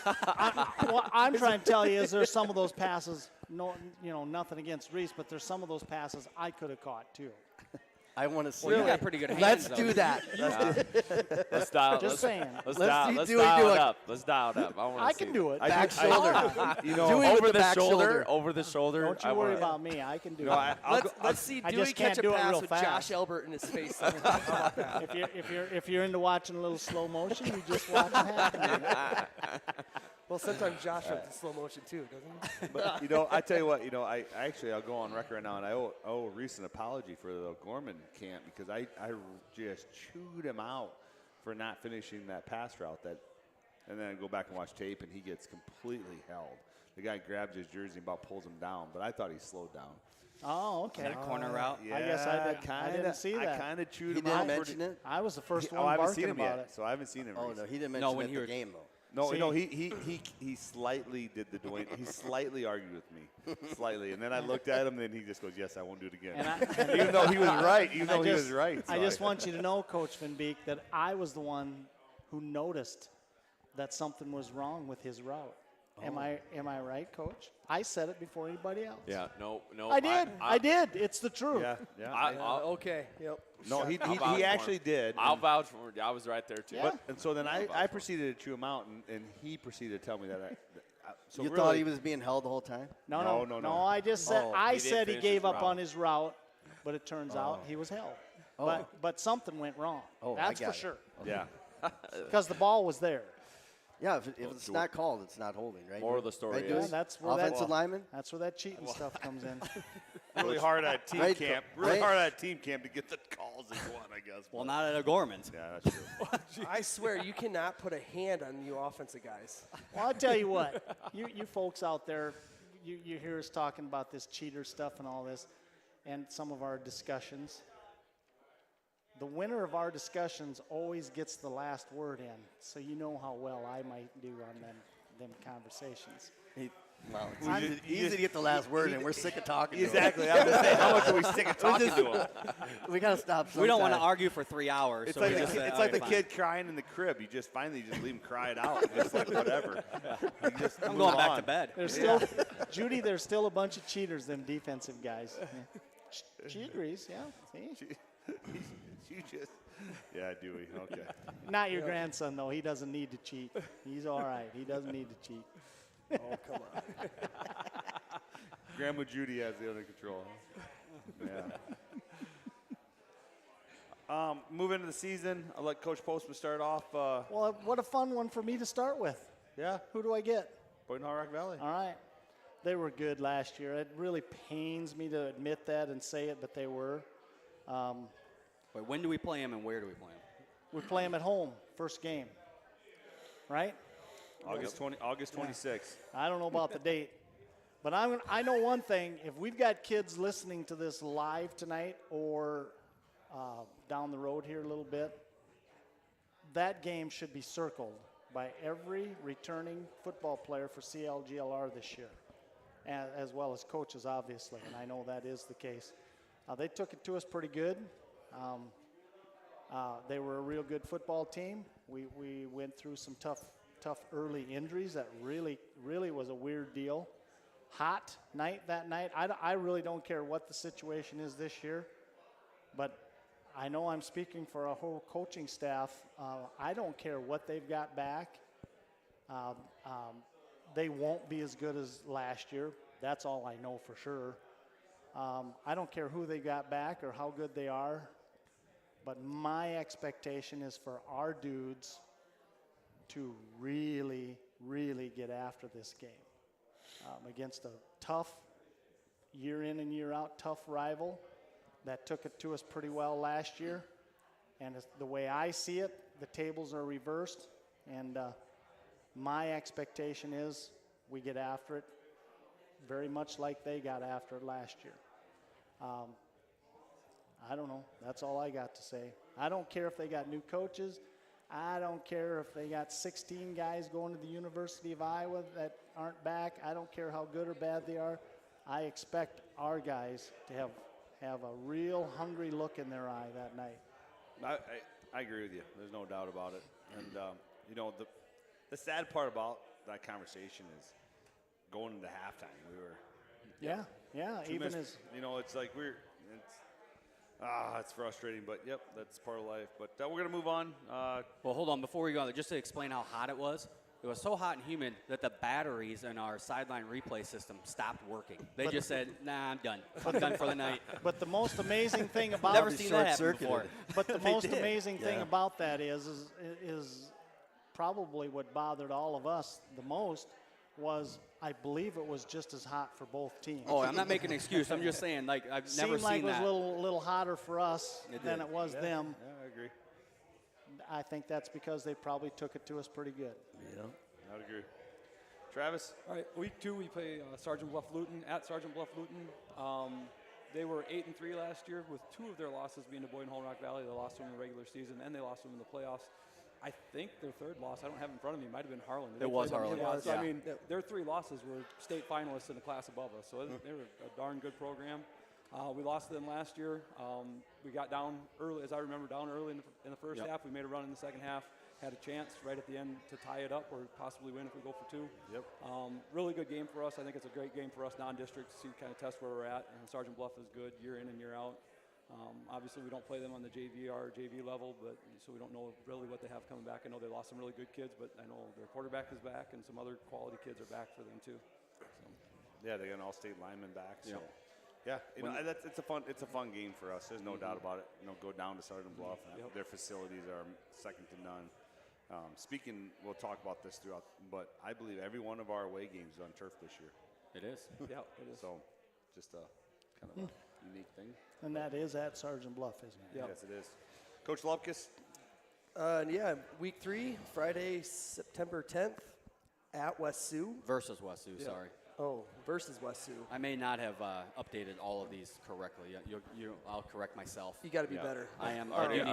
What I'm trying to tell you is there's some of those passes. No, nothing against Reese, but there's some of those passes I could have caught too. I want to see. Well, you got pretty good hands. Let's though. do that. Let's dial. Just saying. Let's Let's dial. do Let's it, dial do it it. up. Let's dial it up. I can do it. Back shoulder. You know, Do it with Over the the back shoulder. Over the shoulder. Don't you worry about me. I can do it. Let's see I Dewey just can't catch a do it pass real with fast. Josh Albert in his face. How about that? If you're into watching a little slow motion, you just watch it happen. Well, sometimes Josh runs in slow motion too, doesn't he? But I tell you what, I'll go on record right now, and I owe a recent apology for the Gorman camp because I just chewed him out for not finishing that pass route and then I go back and watch tape, and he gets completely held. The guy grabs his jersey and about pulls him down, but I thought he slowed down. Oh, okay. Is that a corner route? Yeah, I guess I didn't see that. I kind of chewed He him out. didn't mention it. I was the first I one haven't seen barking him about yet, it. so I haven't seen him. Oh no, recently. he didn't mention when it he at was- the game though. No, See? he slightly did the Dwayne. He slightly argued with me, slightly, and then I looked at him, and he just goes, "Yes, I won't do it again." And Even though he was right, he I was right. I so just want you to know, Coach Van Beek, that I was the one who noticed that something was wrong with his route. Am I right, Coach? I said it before anybody else. Yeah. No. I did. I did. It's the truth. Yeah. Okay. Yep. No, he I'll vouch for actually him. did. I'll vouch for him. I was right there too. Yeah. And so then I proceeded to chew him out, and he proceeded to tell me that. So You really, thought he was being held the whole time? No. No, I just said Oh, I he didn't said he finish gave his up route. on his route, but it turns out he was held. But something went wrong. Oh, I That's got for it. sure. Yeah. Because the ball was there. Yeah, if it's not called, it's not holding, right? Moral of the story Right, is- Dewey? Yeah, that's where offensive lineman. That's where that cheating stuff comes in. Really hard at team Right, camp. right. Really hard at team camp to get the calls he won, I guess. Well, not at a Gorman's. Yeah, that's true. I swear you cannot put a hand on you offensive guys. Well, I'll tell you what, you folks out there, you hear us talking about this cheater stuff and all this, and some of our discussions. The winner of our discussions always gets the last word in, so you know how well I might do on them conversations. Well, it's easy to get the last word, and we're sick of talking. Exactly. I was going to say, how much are we sick of talking to him? We got to stop sometime. We don't want to argue for 3 hours. It's so like, we just say, it's "All like right, the fine." kid crying in the crib. You just finally just leave him cry it out. Just like whatever. You just I'm move going back on. to bed. There's still, Judy, there's still a bunch of cheaters, them defensive guys. Yeah. She agrees, yeah. See? You just, yeah, Dewey. Okay. Not your grandson, though. He doesn't need to cheat. He's all right. He doesn't need to cheat. Oh, come on. Grandma Judy has it under control. Yeah. Move into the season. I'll let Coach Postman start off. Well, what a fun one for me to start with. Yeah. Who do I get? Boynton Hall Rock Valley. All right. They were good last year. It really pains me to admit that and say it, but they were. Wait, when do we play them and where do we play them? We play them at home, first game. Right? August 26th. I don't know about the date. But I know one thing. If we've got kids listening to this live tonight or down the road here a little bit, that game should be circled by every returning football player for CLGLR this year, as well as coaches, obviously, and I know that is the case. They took it to us pretty good. They were a real good football team. We went through some tough early injuries. That really was a weird deal. Hot night that night. I really don't care what the situation is this year, but I know I'm speaking for a whole coaching staff. I don't care what they've got back. They won't be as good as last year. That's all I know for sure. I don't care who they got back or how good they are, but my expectation is for our dudes to really, really get after this game against a tough, year in and year out, tough rival that took it to us pretty well last year. And the way I see it, the tables are reversed, and my expectation is we get after it very much like they got after it last year. I don't know. That's all I got to say. I don't care if they got new coaches. I don't care if they got 16 guys going to the University of Iowa that aren't back. I don't care how good or bad they are. I expect our guys to have a real hungry look in their eye that night. I agree with you. There's no doubt about it. And, you know, the sad part about that conversation is going into halftime. We were even as you know, it's like it's frustrating, but yep, that's part of life. But we're gonna move on. Well, hold on. Before we go on, just to explain how hot it was so hot and humid that the batteries in our sideline replay system stopped working. They just said, nah, I'm done. I'm done for the night. But the most amazing thing about Never seen that happen before. But the most amazing thing about that is probably what bothered all of us the most was I believe it was just as hot for both teams. Oh, I'm not making an excuse. I'm just saying, like, I've never Seemed like seen it was that. a little hotter for us than it was them. Yeah, I agree. I think that's because they probably took it to us pretty good. Yeah, I'd agree. Travis? All right, week 2 we play Sergeant Bluff Luton at Sergeant Bluff Luton. They were 8-3 last year, with 2 of their losses being to Boynton Hall Rock Valley. They lost them in the regular season, and they lost them in the playoffs. I think their third loss, I don't have it in front of me, might have been Harlan. It was Harlan. So, I mean, their 3 losses were state finalists in the class above us, so they were a darn good program. We lost to them last year. We got down early, as I remember, down early in the first half. We made a run in the second half, had a chance right at the end to tie it up or possibly win if we go for 2. Yep. Really good game for us. I think it's a great game for us non-district to see, kind of test where we're at. And Sergeant Bluff is good year in and year out. Obviously, we don't play them on the JV level, but so we don't know really what they have coming back. I know they lost some really good kids, but I know their quarterback is back, and some other quality kids are back for them too. So. Yeah, they got an all-state lineman back. So. Yeah, you know, it's a fun game for us. There's no doubt about it. You know, go down to Sergeant Bluff. Their facilities are second to none. We'll talk about this throughout, but I believe every one of our away games is on turf this year. It is. Yeah, it is. So, just a kind of a unique thing. And that is at Sergeant Bluff, isn't it? Yep. Yes, it is. Coach Lupkus? Week 3, Friday, September 10th, at West Sioux. Versus West Sioux, sorry. Oh, versus West Sioux. I may not have updated all of these correctly. I'll correct myself. You got to be better. I am. Already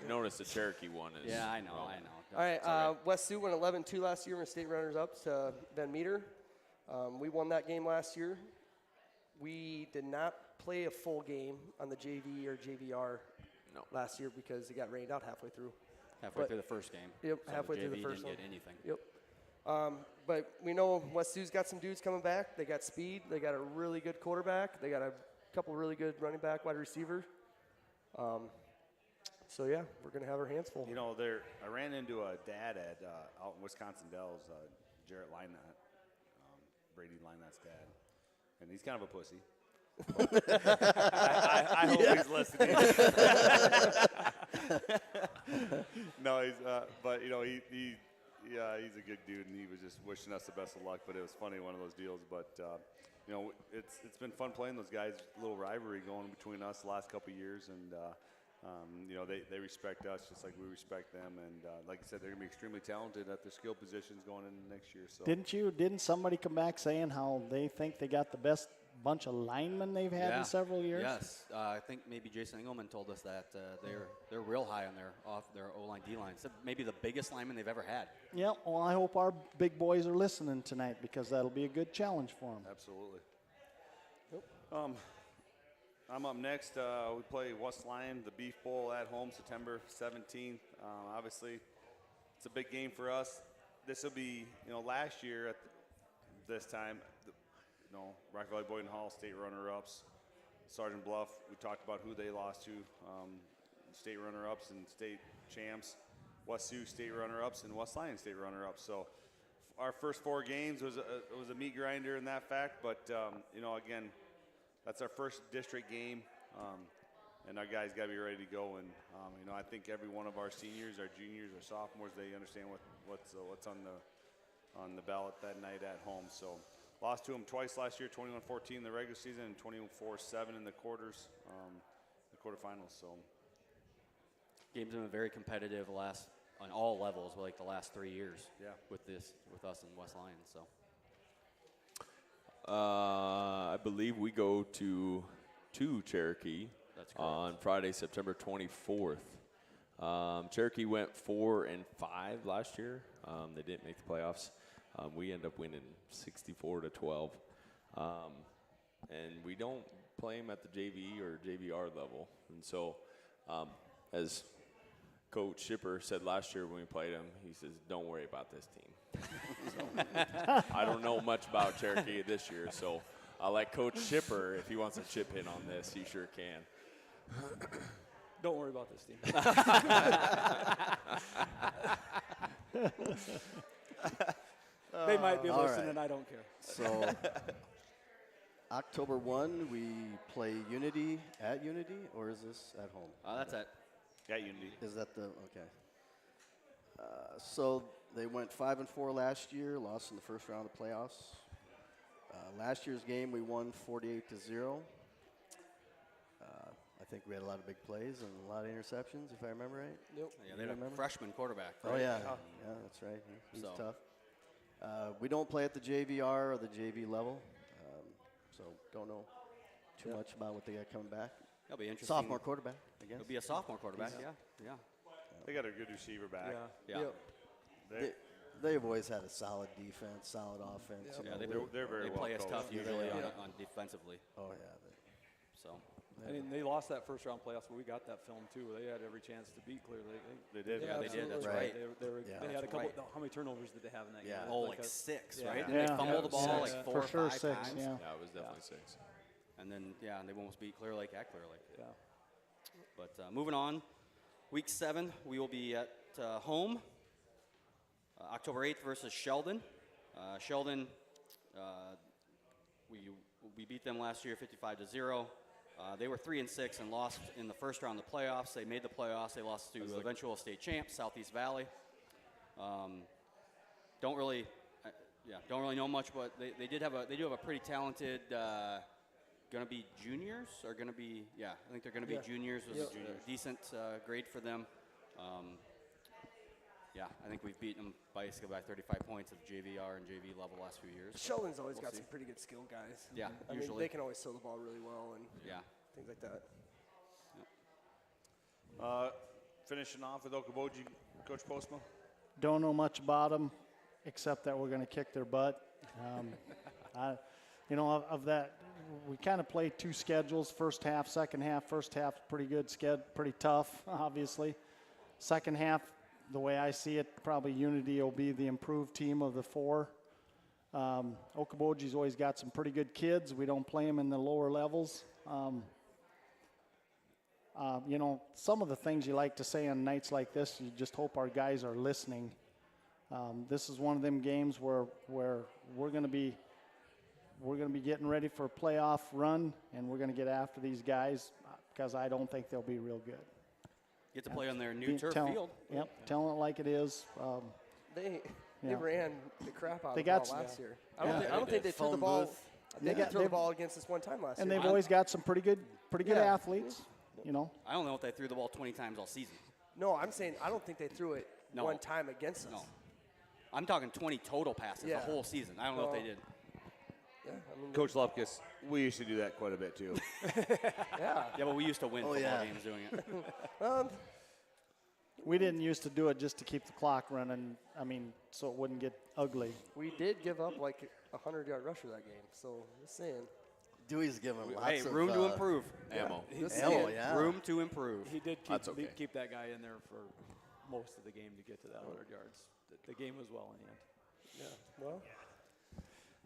noticed the Cherokee one is. Yeah, I know. All right, West Sioux went 11-2 last year. We're state runners-up to Van Meter. We won that game last year. We did not play a full game on the JV or JVR last year because it got rained out halfway through. Halfway through the first game. Yep, so halfway the through the JV first didn't one. get anything. Yep. But we know West Sioux's got some dudes coming back. They got speed. They got a really good quarterback. They got a couple really good running back, wide receiver. So, yeah, we're going to have our hands full. You know, I ran into a dad at out in Wisconsin Dells, Jarrett Linott, Brady Linott's dad, and he's kind of a pussy. I hope he's listening. No, but you know, he's a good dude, and he was just wishing us the best of luck. But it was funny, one of those deals. But you know, it's been fun playing those guys. A little rivalry going between us the last couple of years, and you know, they respect us just like we respect them. And like I said, they're gonna be extremely talented at their skill positions going into next year. So Didn't somebody come back saying how they think they got the best bunch of linemen they've had in several years? Yes, I think maybe Jason Engelman told us that they're real high on their O-line, D-line. It's maybe the biggest lineman they've ever had. Yeah, well, I hope our big boys are listening tonight because that'll be a good challenge for them. Absolutely. I'm up next. We play West Lyon, the Beef Bowl at home, September 17th. Obviously, it's a big game for us. This will be, you know, last year at this time, you know, Rock Valley Boyden Hall, state runner-ups. Sergeant Bluff, we talked about who they lost to, state runner-ups and state champs. West Sioux state runner-ups and West Lyon state runner-ups. So our first 4 games was a meat grinder in that fact, but you know, again, that's our first district game, and our guys got to be ready to go. And you know, I think every one of our seniors, our juniors, our sophomores, they understand what's on the ballot that night at home. So lost to them twice last year, 21-14 in the regular season and 24-7 in the quarters, the quarterfinals. So Games have been very competitive on all levels, like the last 3 years. Yeah. With us and West Lyon. So. I believe we go to Cherokee on Friday, September 24th. Cherokee went 4-5 last year. They didn't make the playoffs. We end up winning 64-12. And we don't play them at the JV or JVR level. And so, as Coach Shipper said last year when we played him, he says, "Don't worry about this team." So, I don't know much about Cherokee this year, so I'll let Coach Shipper, if he wants to chip in on this, he sure can. Don't worry about this team. They might be listening, and I don't care. So October 1, we play Unity at Unity, or is this at home? That's at Unity. Is that the okay? So they went 5-4 last year, lost in the first round of the playoffs. Last year's game we won 48-0. I think we had a lot of big plays and a lot of interceptions, if I remember right. Yep. Yeah, they had a freshman quarterback. Right? Oh yeah, yeah, that's right. He's tough. We don't play at the JVR or the JV level, so don't know too much about what they got coming back. That'll be interesting. Sophomore quarterback, I guess. It'll be a sophomore quarterback. Yeah. They got a good receiver back. Yeah. Yep. They've always had a solid defense, solid offense. Yep. You Yeah, know, they're very they well play us coached. tough usually on defensively. oh yeah. So I mean, they lost that first round playoffs, but we got that film too. They had every chance to beat Clear Lake. They did. Yeah, they did. That's Absolutely. right. They had a couple. right. How many turnovers did they have in that game? Like 6, yeah. right? Yeah. And they fumbled the ball Six. like 4 For sure, or 5 6, times. yeah. Yeah, it was definitely 6. And then and they almost beat Clear Lake at Clear Lake. Yeah. But moving on, week 7 we will be at home. October 8th versus Sheldon. Sheldon, we beat them last year 55-0. They were 3-6 and lost in the first round of the playoffs. They made the playoffs. They lost to eventual state champs, Southeast Valley. Don't really know much, but they do have a pretty talented. Going to be juniors or going to be I think they're going to be juniors. With a decent grade for them. Yeah, I think we've beaten them basically by 35 points at the JVR and JV level last few years. Sheldon's always We'll got see. some pretty good skill guys. Yeah, I mean, usually. they can always throw the ball really well and Yeah. things like that. Finishing off with Okoboji, Coach Postma. Don't know much about them, except that we're going to kick their butt. Of that, we kind of play two schedules: first half, second half. First half, pretty good pretty tough, obviously. Second half, the way I see it, probably Unity will be the improved team of the four. Okoboji's always got some pretty good kids. We don't play them in the lower levels. Some of the things you like to say on nights like this, you just hope our guys are listening. This is one of them games where we're going to be getting ready for a playoff run, and we're going to get after these guys because I don't think they'll be real good. Get to play on their new turf field. Yep, telling it like it is. They ran the crap out They of got the ball last year. I Yeah. don't think they threw the Phone ball. booth. They didn't throw the ball against us one time last And year. they've always got some pretty good Yeah. athletes. I don't know if they threw the ball 20 times all season. No, I'm saying I don't think they threw it one time against us. No. I'm talking 20 total passes the Yeah. whole season. I don't know if they did. Yeah, I mean, Coach Lupkus, we used to do that quite a bit too. yeah. Yeah, but we used to win football yeah. games doing it. We didn't used to do it just to keep the clock running. I mean, so it wouldn't get ugly. We did give up like a 100-yard rusher that game. So just saying. Dewey's giving lots Hey, of room to improve. Ammo. Just ammo, saying. yeah. Room to improve. He did That's okay. keep that guy in there for most of the game to get to that 100 yards. The game was well in hand. Yeah. Well,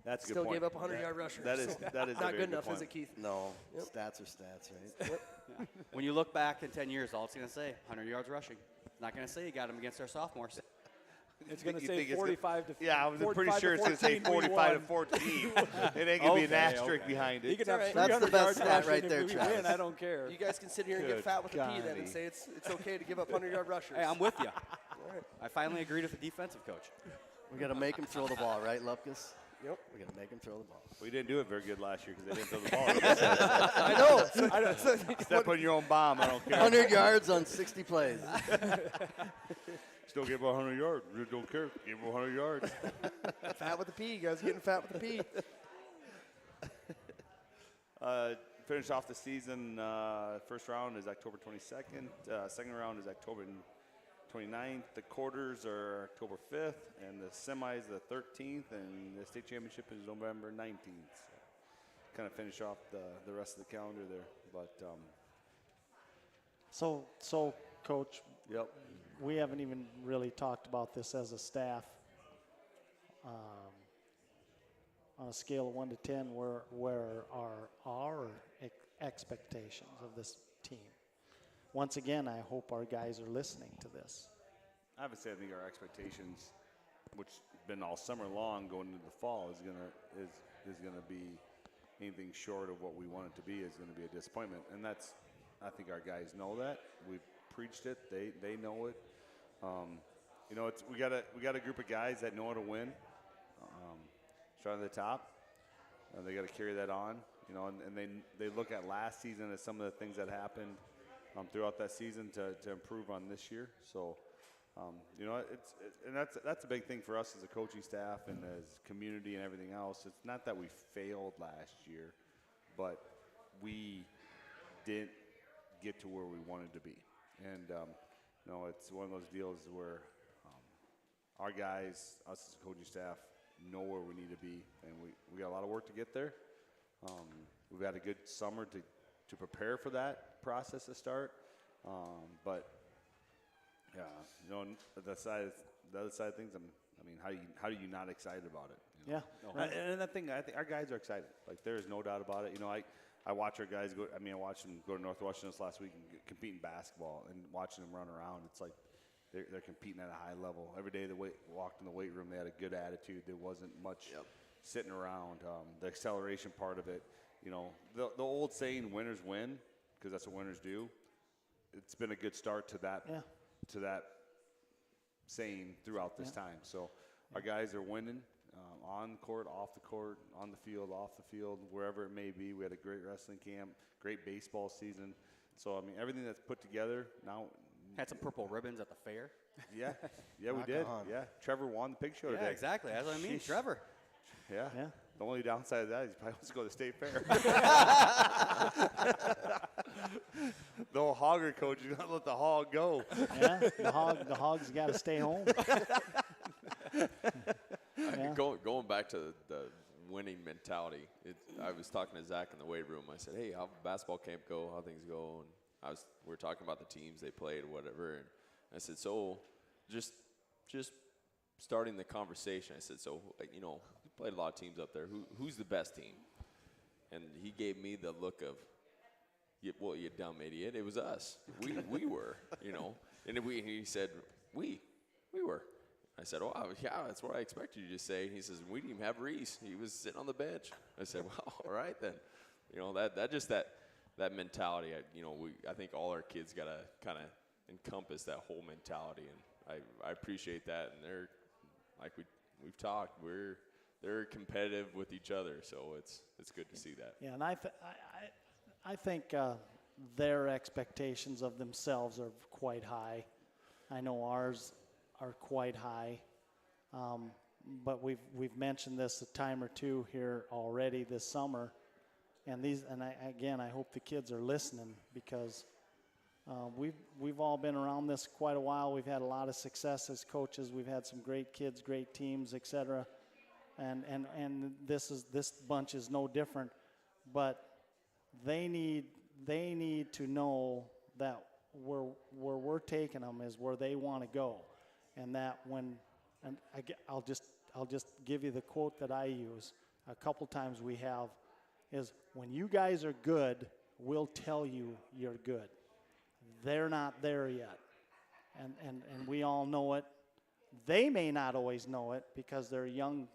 That's a good still point. gave up a 100-yard rusher. That is so that is a not very good enough, point. is it, Keith? No, Yep. stats are stats, right? When you look back in 10 years, all it's going to say, 100 yards rushing. It's not going to say you got him against our sophomores. It's going to You say think it's 45 to 14. Yeah, I was pretty sure it's going to say 45 to 14. It ain't going to be an asterisk behind He it. can have right. 300 That's the best yards stat rushing right if there, we Travis. win, I don't care. You guys can sit here and get Good fat with the P then golly. and say it's okay to give up 100-yard rushers. Hey, I'm with you. right. I finally agreed with the defensive coach. We got to make him throw the ball, right, Lupkus? Yep. We got to make him throw the ball. We didn't do it very good last year because they didn't throw the ball. I know. Step on your own bomb. I don't care. 100 yards on 60 plays. Still give 100 yards. We don't care. Give 100 yards. Fat with the P. You guys are getting fat with the P. Finish off the season. First round is October 22nd. Second round is October 29th. The quarters are October 5th, and the semis the 13th, and the state championship is November 19th. So kind of finish off the rest of the calendar there. But So, Coach, yep. we haven't even really talked about this as a staff. On a scale of 1 to 10, where are our expectations of this team? Once again, I hope our guys are listening to this. Obviously, I think our expectations, which have been all summer long going into the fall, is gonna be anything short of what we want it to be is going to be a disappointment, and that's. I think our guys know that. We've preached it. They know it. We got a group of guys that know how to win. Starting at the top, they got to carry that on. And they look at last season as some of the things that happened throughout that season to improve on this year. So, that's a big thing for us as a coaching staff and as community and everything else. It's not that we failed last year, but we didn't get to where we wanted to be. And it's one of those deals where our guys, us as a coaching staff, know where we need to be, and we got a lot of work to get there. We've had a good summer to prepare for that process to start, but yeah, the other side of things. How are you not excited about it? Yeah. And that thing, I think our guys are excited. Like, there is no doubt about it. I watch our guys go. I watched them go to North Washington this last week and compete in basketball, and watching them run around, it's like they're competing at a high level. Every day they walked in the weight room, they had a good attitude. There wasn't much sitting around. The acceleration part of it, the old saying, "Winners win," because that's what winners do. It's been a good start to that saying throughout this time. So our guys are winning. On the court, off the court, on the field, off the field, wherever it may be. We had a great wrestling camp, great baseball season. So, everything that's put together, now Had some purple ribbons at the fair. Yeah, we Rock did. on. Yeah, Trevor won the pig show today. Yeah, exactly. That's what I mean. Sheesh. Trevor. Yeah. The only downside of that is he probably wants to go to the state fair. The old hogger coach is going to let the hog go. Yeah, the hog's got to stay home. Yeah. Going back to the winning mentality, I was talking to Zach in the weight room. I said, "Hey, how basketball camp go? How things go?" And we were talking about the teams they played, or whatever. And I said, "So, just starting the conversation." I said, "So, you played a lot of teams up there. Who's the best team?" And he gave me the look of, you dumb idiot. It was us. We were, And he said, we were. I said, "Wow, yeah, that's what I expected you to say." And he says, "We didn't even have Reese. He was sitting on the bench." I said, "Well, all right then." That mentality. I think all our kids got to kind of encompass that whole mentality, and I appreciate that. And they're like we've talked. They're competitive with each other, so it's good to see that. Yeah, and I think their expectations of themselves are quite high. I know ours are quite high, but we've mentioned this a time or two here already this summer, and I hope the kids are listening, because we've all been around this quite a while. We've had a lot of success as coaches. We've had some great kids, great teams, etc. And this bunch is no different, but they need to know that where we're taking them is where they want to go, and that I'll just give you the quote that I use a couple times we have is, "When you guys are good, we'll tell you you're good." They're not there yet, and we all know it. They may not always know it because they're young,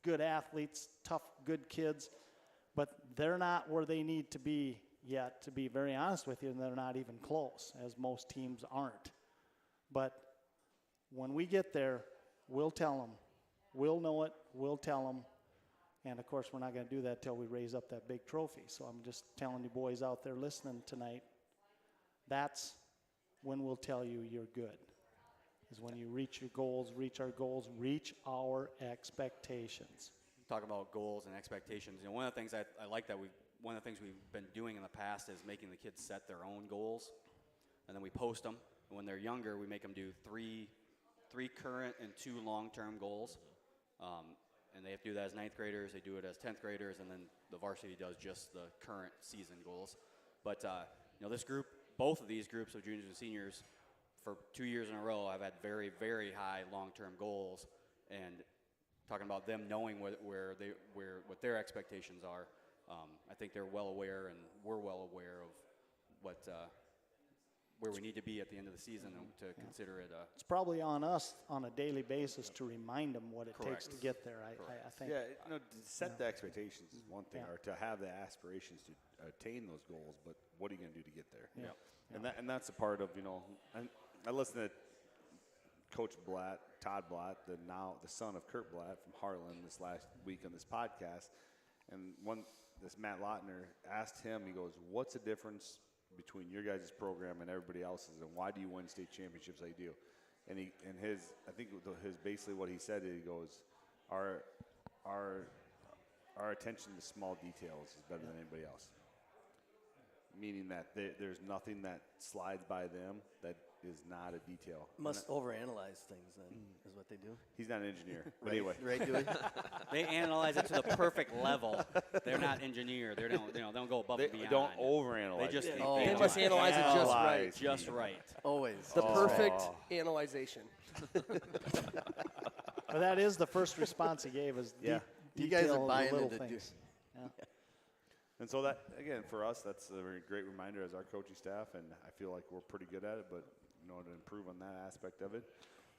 good athletes, tough, good kids, but they're not where they need to be yet, to be very honest with you, and they're not even close, as most teams aren't. But when we get there, we'll tell them. We'll know it. We'll tell them. And, of course, we're not going to do that till we raise up that big trophy. So I'm just telling you boys out there listening tonight, that's when we'll tell you you're good, is when you reach your goals, reach our goals, reach our expectations. Talk about goals and expectations. One of the things I like that one of the things we've been doing in the past is making the kids set their own goals, and then we post them. And when they're younger, we make them do three current and 2 long-term goals. And they have to do that as 9th graders. They do it as 10th graders, and then the varsity does just the current season goals. But this group, both of these groups of juniors and seniors, for 2 years in a row, I've had very, very high long-term goals, and talking about them knowing what their expectations are. I think they're well aware, and we're well aware of where we need to be at the end of the season to consider it. It's probably on us on a daily basis to remind them what it takes to get there. I think. Yeah, to set the expectations is one thing, or to have the aspirations to attain those goals. But what are you going to do to get there? Yeah. And that's a part of And I listened to Coach Blatt, Todd Blatt, the son of Kurt Blatt from Harlan, this last week on this podcast, and this Matt Lautner asked him. He goes, "What's the difference between your guys' program and everybody else's, and why do you win state championships like you do?" And his basically what he said, he goes, our attention to small details is better than anybody else. Meaning that there's nothing that slides by them that is not a detail. Must overanalyze things, then, is what they do. He's not an engineer. But anyway. Right, Dewey? They analyze it to the perfect level. They're not engineer. They don't go above and beyond. Don't overanalyze. They must analyze it just right. Just right. Always. The perfect analyzation. But that is the first response he gave, is you guys are buying little into things. And so that, again, for us, that's a very great reminder as our coaching staff, and I feel like we're pretty good at it, but to improve on that aspect of it,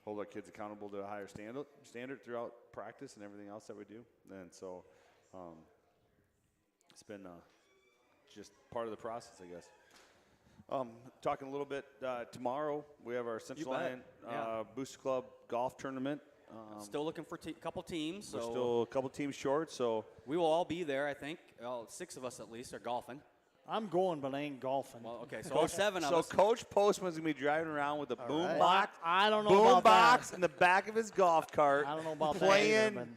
hold our kids accountable to a higher standard throughout practice and everything else that we do. And so it's been just part of the process, I guess. Talking a little bit, tomorrow we have our Central Lyon Booster Club golf tournament. Still looking for a couple teams. We're still a couple teams short, so we will all be there, I think. 6 of us at least are golfing. I'm going, but I ain't golfing. Well, okay, so 7 of So us. Coach Postman's gonna be driving around with a boom right. box. I don't know boom about box that. in the back of his golf cart. I don't know about playing that either,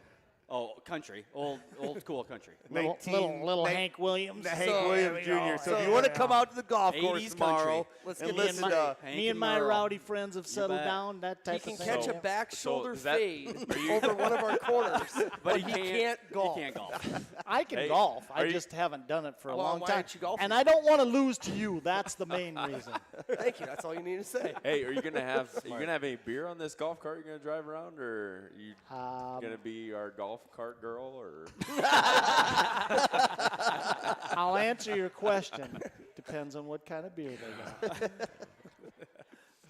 Oh, country. Old school country. but little Hank Williams. Hank So- Williams there we go. Jr. So if you So- want to come out to the golf course 80s tomorrow country. Let's and get me listen and to Hank Me and and my Merle. rowdy friends have settled bet. down, that He type can of thing. catch So- a back shoulder does that- fade over one of our corners, but he can't golf. He can't golf. I can Hey, golf. I are you- just haven't done it for a Well, long why time. aren't you golfing? And I don't want to lose to you. That's the main reason. Thank you. That's all you need to say. Hey, are you gonna have any beer on this golf cart you're gonna drive around, or are you gonna be our golf cart girl, or? I'll answer your question. Depends on what kind of beer they got.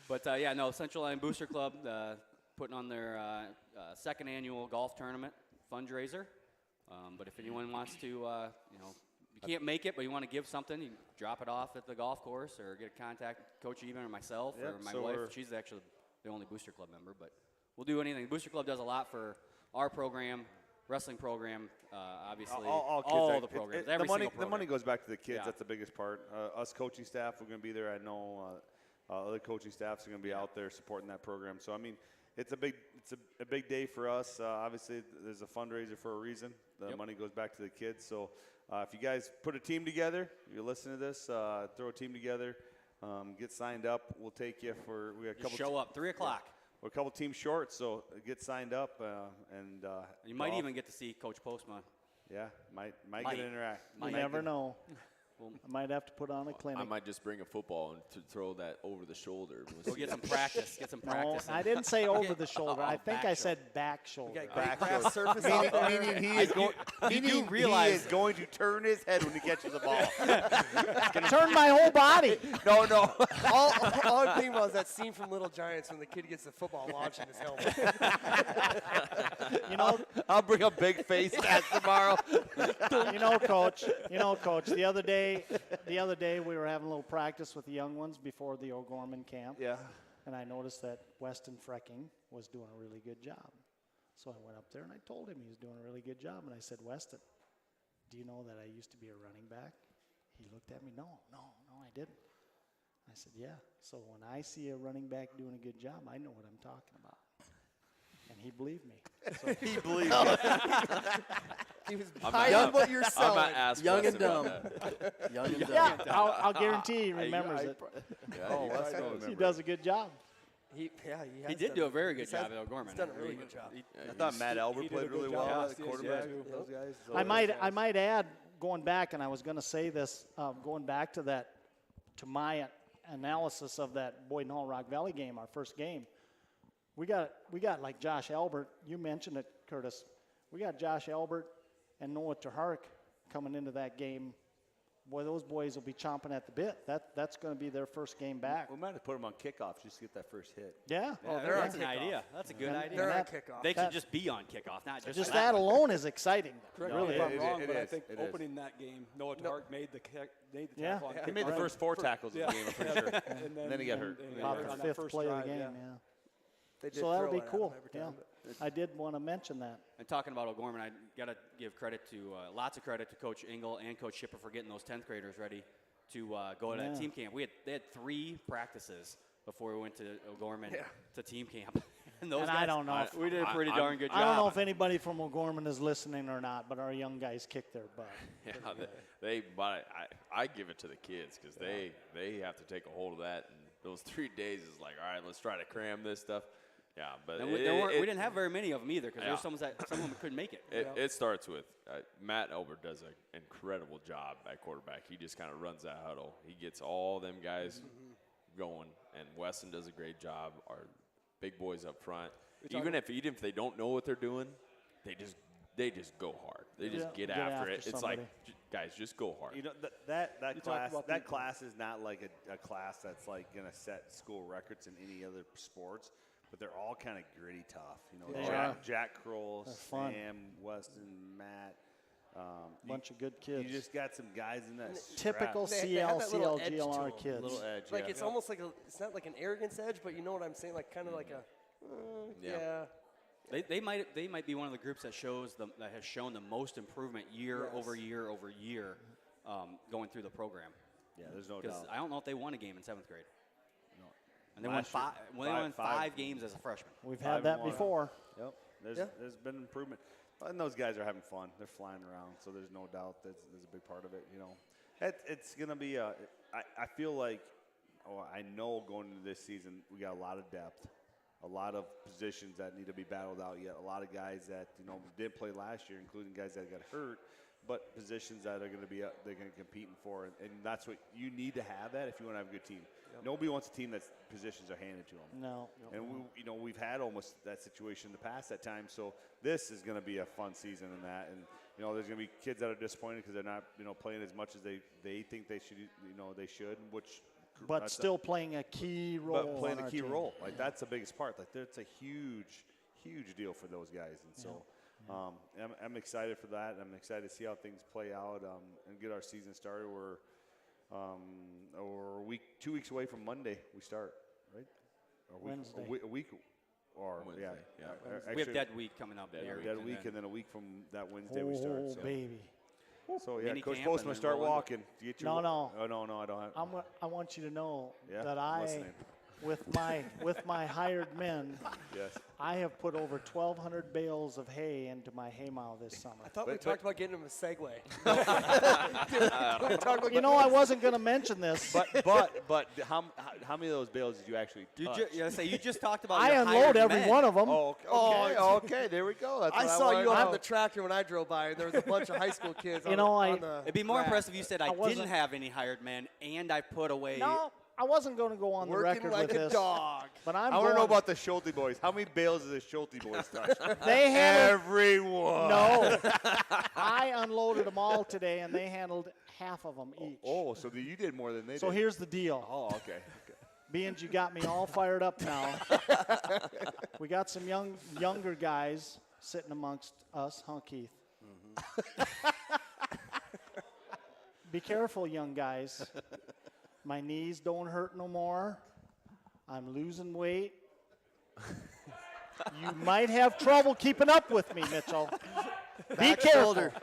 But yeah, no, Central Line Booster Club putting on their second annual golf tournament fundraiser. But if anyone wants to, you can't make it, but you want to give something, you can drop it off at the golf course or get a contact Coach Eben or myself Yep, or my so wife. we're- She's actually the only Booster Club member, but we'll do anything. Booster Club does a lot for our program, wrestling program, obviously, all kids all are- the programs, the every money, single program. The money goes back to the kids. Yeah. That's the biggest part. Us coaching staff, we're going to be there. I know other coaching staffs are going to be out there supporting that program. So I mean, it's a big day for us. Obviously, there's a fundraiser for a reason. The money goes back to the kids. So if you guys put a team together, if you're listening to this, throw a team together, get signed up. We'll take you for we got a Just couple. show up 3 o'clock. We're a couple teams short, so get signed up and. You might golf. even get to see Coach Postma. Yeah, might Might. get to interact. You Might. never know. Well, I might have to put on a clinic. I might just bring a football and to throw that over the shoulder. We'll Go see. get some practice. Get some No, practice. in. I didn't say over the shoulder. I think back I shoulder. said back shoulder. We got great grass surface out Meaning, there. meaning he is going. Meaning he is going to turn his head when he catches the ball. Turn my whole body. No. all I'm thinking about is that scene from Little Giants when the kid gets the football launched in his helmet. You know, I'll bring a big face mask tomorrow. Coach. The other day we were having a little practice with the young ones before the O'Gorman camp. Yeah. And I noticed that Weston Frecking was doing a really good job. So I went up there and I told him he was doing a really good job. And I said, Weston, do you know that I used to be a running back? He looked at me, no, I didn't. I said, yeah. So when I see a running back doing a good job, I know what I'm talking about. And he believed me. So He believes. He was I'm buying not- what you're I'm selling. not ask Young Weston and about dumb. that. Young and dumb. yeah, I'll guarantee he remembers it. Yeah, He does a good job. He He did do a very good job at O'Gorman. He's done a really good job. I thought Matt Albert played really well as a quarterback. Those guys. So I might add, going back, and I was going to say this, going back to that, to my analysis of that Boyden Hall Rock Valley game, our first game. We got like Josh Albert. You mentioned it, Curtis. We got Josh Albert and Noah Terhark coming into that game. Boy, those boys will be chomping at the bit. That's going to be their first game back. We might have put him on kickoff just to get that first hit. Yeah. That's an idea. That's a good idea. They're on that- kickoff. They that- should just be on kickoff, not just Just that that alone is exciting. Correct No, me it- if I'm it- wrong, it but I is, think it is. opening that game, Noah Tark made the Yeah. tackle on He made the kickoff. first 4 tackles of the game, I'm pretty sure. And then he got hurt. and About on the that fifth first play of drive, the game, yeah. yeah. They did So that'll throw be it at cool. him every Yeah, time, but- I did want to mention that. And talking about O'Gorman, I got to give credit to, lots of credit to Coach Engel and Coach Shipper for getting those 10th graders ready to go to that team camp. They had 3 practices before we went to O'Gorman to team camp. And those And guys, I don't know if- we did a pretty darn good job. I don't know if anybody from O'Gorman is listening or not, but our young guys kicked their butt. Yeah, but I give it to the kids because they have to take a hold of that. And those 3 days is like, all right, let's try to cram this stuff. Yeah, but And we didn't have very many of them either because there were some of them couldn't make it. It starts with Matt Albert does an incredible job at quarterback. He just kind of runs that huddle. He gets all them guys going, and Weston does a great job. Our big boys up front, even if they don't know what they're doing, they just go hard. They just get after it. It's like, guys, just go hard. You know that You talk class about that the- class is not like a class that's like gonna set school records in any other sports, but they're all kind of gritty tough. You know, They are. Jack Kroll, They're fun. Sam, Weston, Matt. Bunch of good kids. You just got some guys in that Typical They have that little edge to CLGLR them. kids. little edge. Like yeah. it's almost like it's not like an arrogance edge, but you know what I'm saying? Like kind of like a, Yeah. yeah. They might be one of the groups that has shown the most improvement year over year over year going through the program. Yeah, there's no Because doubt. I don't know if they won a game in 7th grade. No. And they won Last year, five. Well, they won five games as a freshman. We've had that 5-1. before. Yep. There's been improvement. And those guys are having fun. They're flying around, so there's no doubt that's a big part of it. You know, it's going to be. I feel like, I know going into this season we got a lot of depth, a lot of positions that need to be battled out yet. A lot of guys that didn't play last year, including guys that got hurt, but positions that are going to be they're going to competing for, and that's what you need to have that if you want to have a good team. Yep. Nobody wants a team that's positions are handed to them. No. And we've had almost that situation in the past at times. So this is going to be a fun season in that. And there's going to be kids that are disappointed because they're not playing as much as they think they should. They should, which. But still playing a key role. But playing a key team. role, like that's the biggest part. Like that's a huge deal for those guys. And so I'm excited for that. I'm excited to see how things play out and get our season started. We're 2 weeks away from Monday. We start, right? Wednesday. A week. Or Wednesday, yeah. We have Dead Week coming up. Dead week, and then a week from that Wednesday we start. Oh, So. baby. So, yeah, Mini Coach camp Postman, and then start roll into walking. To get your No. Oh, no, I don't have. I want you to know Yeah, that I'm I, listening. with my hired men, Yes. I have put over 1,200 bales of hay into my hay mow this summer. I thought we But- talked about getting him a Segway. I wasn't going to mention this. But how many of those bales did you actually touch? You just talked about. I your unload hired every men. one of them. Oh, okay, there we go. That's I what saw wanted you to on know. the tractor when I drove by, and there was a bunch of high school kids. You on know, the, I- on the It'd be more rack. impressive if you said I wasn't- didn't have any hired men and I put away. No, I wasn't going to go on the Working record like with a this. dog. But I'm I want to know going- about the Schulte boys. How many bales did the Schulte boys touch? They handled Everyone. No. I unloaded them all today, and they handled half of them each. Oh, so you did more than they did. So here's the deal. Oh, okay. Being you got me all fired up now, we got some younger guys sitting amongst us, huh, Keith? Be careful, young guys. My knees don't hurt no more. I'm losing weight. You might have trouble keeping up with me, Mitchell. Be Back careful. shoulder.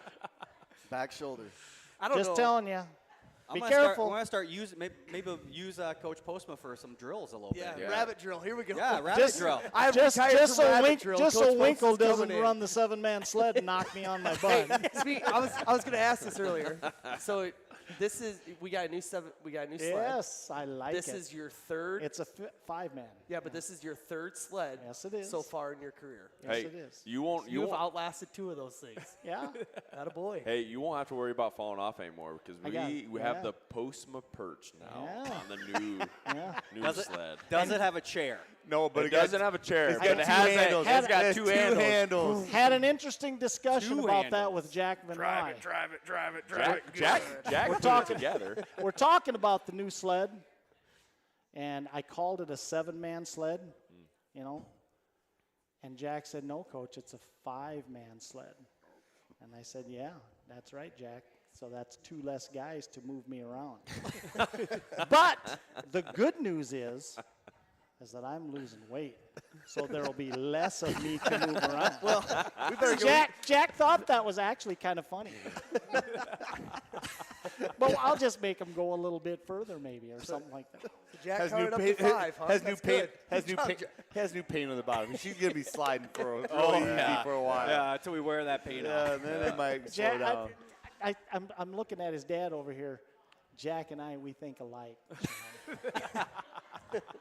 Back shoulder. I don't Just know. telling you. I'm Be gonna careful. I'm gonna start using maybe use Coach Postma for some drills a little Yeah, bit. rabbit drill. Here we go. Yeah, rabbit drill. I Just retired from so, rabbit drill. Coach Post Winkle is coming doesn't in. run the 7-man sled and knock me on my butt. I was going to ask this earlier. So this is we got a new sled. Yes, I like This it. is your third. It's a 5-man. Yeah, but this is your third sled. Yes, it is. So far in your career. Yes, Hey, it is. you won't. You You have won't. outlasted 2 of those things. Yeah. That a boy. Hey, you won't have to worry about falling off anymore because we yeah. have the Postma perch now Yeah. on the new sled. Does it have a chair? No, but It doesn't have a chair, it's but got it two has handles. it's got It's two two handles. Had an interesting discussion Two about that handles. with Jack Van Rye. Drive it. Jack put it together. We're talking about the new sled, and I called it a 7-man sled, and Jack said, no, Coach, it's a 5-man sled. And I said, yeah, that's right, Jack. So that's 2 less guys to move me around. But the good news is that I'm losing weight. So there will be less of me to move around. Well, Jack thought that was actually kind of funny. But I'll just make him go a little bit further maybe or something like that. Jack counted up to 5, huh? Has new That's paint. good. Has new paint on the bottom. She's gonna be sliding for a while. Yeah, until we wear that paint Yeah, off. and then it might slow Jack, down. I'm looking at his dad over here. Jack and I, we think alike.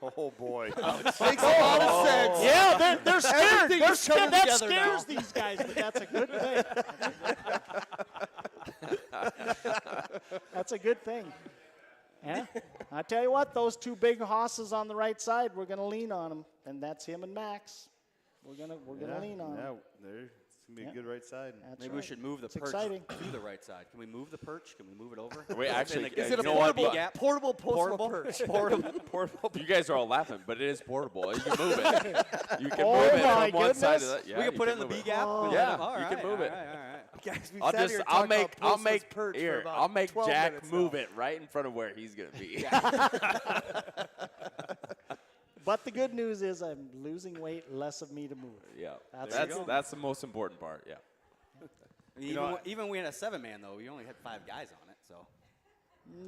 Oh boy. Makes a lot of sense. Yeah, they're scared. Everything They're is scared. coming That together now. scares these guys, but that's a good thing. That's a good thing. Yeah. I tell you what, those 2 big hosses on the right side, we're going to lean on them, and that's him and Max. We're gonna lean on them. Yeah, it's gonna be a good right side. That's Maybe right. we should move the It's perch exciting. to the right side. Can we move the perch? Can we move it over? Wait, actually, Is it a you know what? portable Postma perch? Portable. You guys are all laughing, but it is portable. You can move it. You can Oh move it my from one side to goodness. the. Yeah, We can you put it in the move B gap. Oh. Yeah, All you can right, move it. all right. Guys, we've I'll sat here and I'll talked make about Postma's perch for here. about I'll make 12 Jack minutes move now. it right in front of where he's gonna be. But the good news is I'm losing weight, less of me to move. Yeah, That's good. that's the most important part. Yeah. Even we had a 7-man though. We only had 5 guys on it. So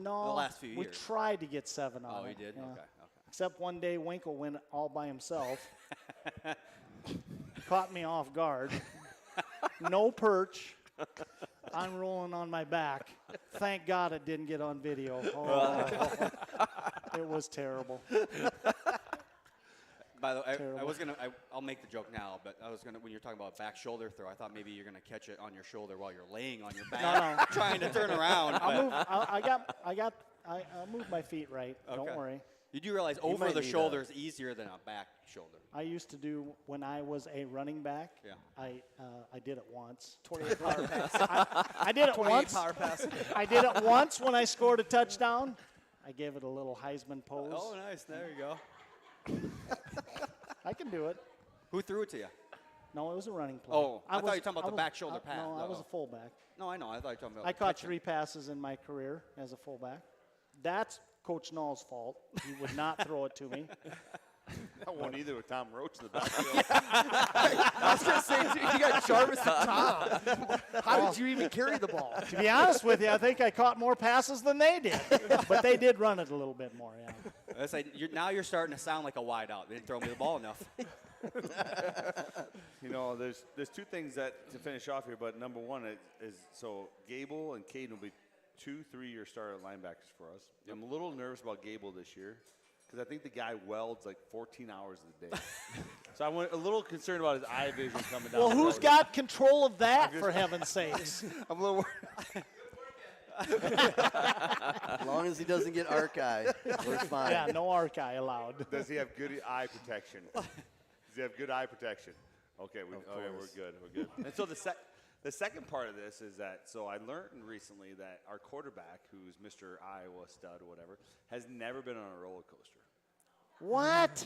No, the last few we years. tried to get 7 on Oh, it. you did? yeah. Okay. Except one day Winkle went all by himself. Caught me off guard. No perch. I'm rolling on my back. Thank God it didn't get on video. Oh, it was terrible. By the way, Terrible. I was gonna. I'll make the joke now, but I was gonna. When you're talking about back shoulder throw, I thought maybe you're gonna catch it on your shoulder while you're laying on your back, No. trying to turn around. I'll move my feet right. Okay. Don't worry. You do realize over might the need shoulder is easier than a back shoulder. I used to do when I was a running back. Yeah. I did it once. 28 power pass. I did it 28 once. power pass. I did it once when I scored a touchdown. I gave it a little Heisman pose. Oh, nice. There you go. I can do it. Who threw it to you? No, it was a running play. Oh, I thought you were talking about the back shoulder pass. No, I was a Uh-oh. fullback. No, I know. I thought you were talking about. I caught catching. 3 passes in my career as a fullback. That's Coach Null's fault. He would not throw it to me. That one either with Tom Roach in the backfield. I was going to say, dude, you got Jarvis and Tom. How did you even carry the ball? To be honest with you, I think I caught more passes than they did. But they did run it a little bit more, yeah. It's like now you're starting to sound like a wideout. They didn't throw me the ball enough. You know, there's 2 things that to finish off here, but number one is so Gable and Caden will be 2 3-year starter linebackers for us. I'm a little nervous about Gable this year because I think the guy welds like 14 hours a day. So I'm a little concerned about his eye vision coming down. Well, the who's road. got control of that, for heaven's sakes? I'm a little worried. As long as he doesn't get arc eye, we're fine. Yeah, no arc eye allowed. Does he have good eye protection? Does he have good eye protection? Okay, we're good. We're good. And so the second part of this is that, so I learned recently that our quarterback, who's Mr. Iowa stud or whatever, has never been on a roller coaster. What?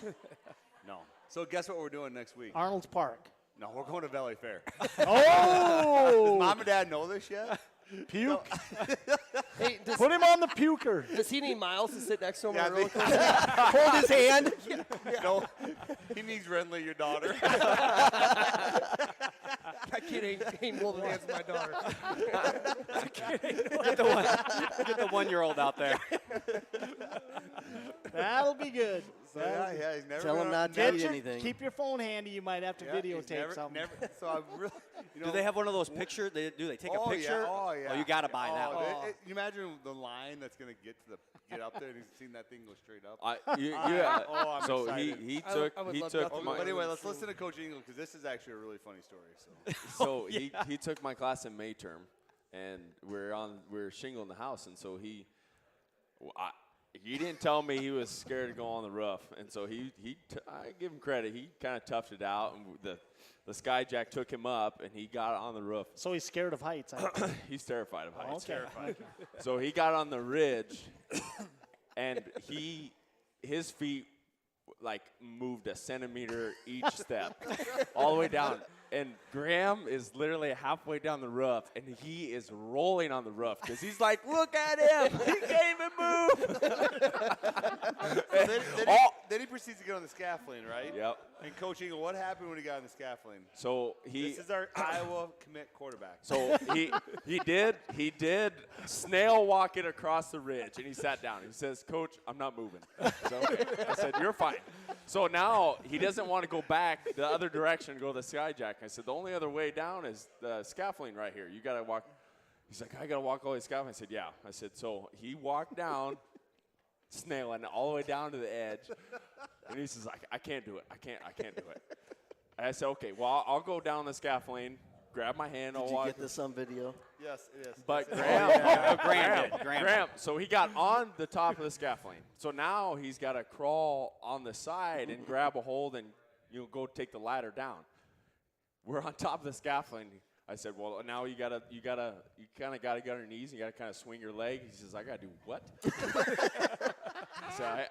No. So guess what we're doing next week? Arnold's Park. No, we're going to Valley Fair. Oh! Does Mom and Dad know this yet? Puke. Hey, Put him on the puker. does he need Miles to sit next to him Yeah, on a roller they- coaster? Hold his hand. No, he needs Renly, your daughter. I can't ain't holding hands with my daughter. Get the 1-year-old out there. That'll be good. So yeah, he's never Tell been him on- not to Get eat your, anything. keep your phone handy. You might have to Yeah, he's videotape never- something. So I'm really, you know. Do they have one of those pictures? Do they take Oh, a picture? Yeah. Oh, yeah. Oh, you got to buy that one. You imagine the line that's going to get up there and he's seen that thing go straight up. I'm So excited. he I took would he love took nothing my But anyway, let's listen to Coach Engel because this is actually a really funny story. so he took my class in May term, and we're shingling the house, and so he didn't tell me he was scared to go on the roof, and so I give him credit. He kind of toughed it out, and the Skyjack took him up, and he got on the roof. So he's scared of heights. He's terrified of heights. Okay. So he got on the ridge, and his feet like moved a centimeter each step, all the way down. And Graham is literally halfway down the roof, and he is rolling on the roof because he's like, "Look at him! He can't even move." Then he proceeds to get on the scaffolding, right? Yep. And Coach Engel, what happened when he got on the scaffolding? So This is our Iowa commit quarterback. So he did snail walk it across the ridge, and he sat down. He says, "Coach, I'm not moving." So, okay. I said, "You're fine." So now he doesn't want to go back the other direction and go to the Skyjack. I said, "The only other way down is the scaffolding right here. You got to walk." He's like, "I got to walk all the way to scaffolding." I said, "Yeah." I said, so he walked down, snailing all the way down to the edge, and he says, I can't do it. I can't do it." And I said, "Okay, well, I'll go down the scaffolding, grab my hand, I'll Did you walk." get this on video? Yes, it is. But Graham did. Graham. So he got on the top of the scaffolding. So now he's got to crawl on the side and grab a hold and go take the ladder down. We're on top of the scaffolding. I said, "Well, now you kind of gotta get on your knees. You gotta kind of swing your leg." He says, "I gotta do what?" I said,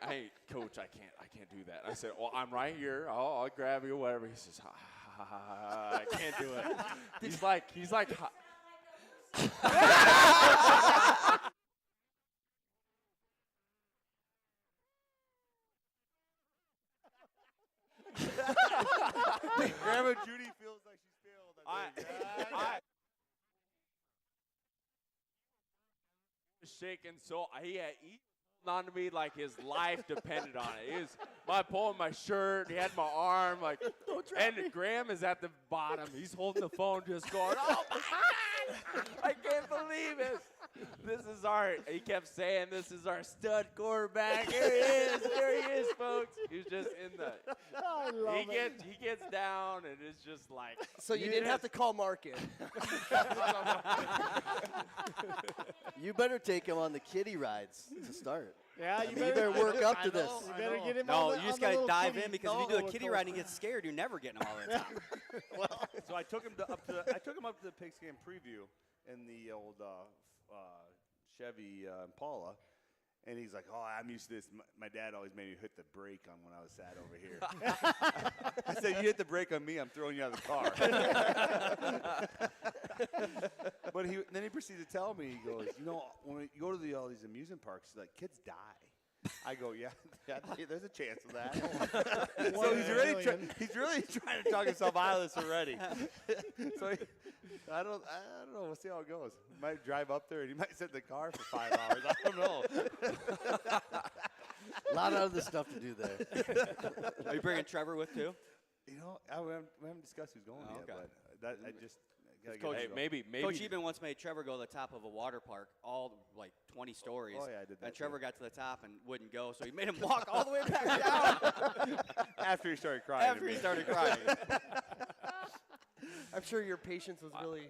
"Coach, I can't do that." I said, "Well, I'm right here. I'll grab you, whatever." He says, "I can't do it." He's like. Grandma Judy feels like she's failed. I think. shaking so he on to me like his life depended on it. He was pulling my shirt. He had my arm like, and Graham is at the bottom. He's holding the phone, just going, "Oh my God, I can't believe it. He kept saying, this is our stud quarterback. Here he is, folks." He was just in the. I love it. He gets down, and it's just like. So you didn't have to call Mark in. You better take him on the kiddie rides to start. Yeah, You better work up to this. You better get him No, on the, you just on the got to little dive kiddie- in because if you do a kiddie ride and he gets scared, you're never getting him all the time. So I took him up to the pigskin preview in the old Chevy Impala, and he's like, "Oh, I'm used to this. My dad always made me hit the brake on when I was sat over here." I said, "You hit the brake on me, I'm throwing you out of the car." But then he proceeded to tell me, he goes, when you go to all these amusement parks, like kids die. I go, yeah, there's a chance of that. So he's really trying to talk himself out of this already. So I don't know. We'll see how it goes. Might drive up there and he might sit in the car for 5 hours. I don't know. A lot of other stuff to do there. Are you bringing Trevor with too? We haven't discussed who's going yet, okay. but I just gotta Coach, get Hey, maybe. Coach Eben once made Trevor go to the top of a water park, all like 20 stories. Oh, yeah, I did that And Trevor too. got to the top and wouldn't go, so he made him walk all the way back down after he started crying. after he started crying. I'm sure your patience was really.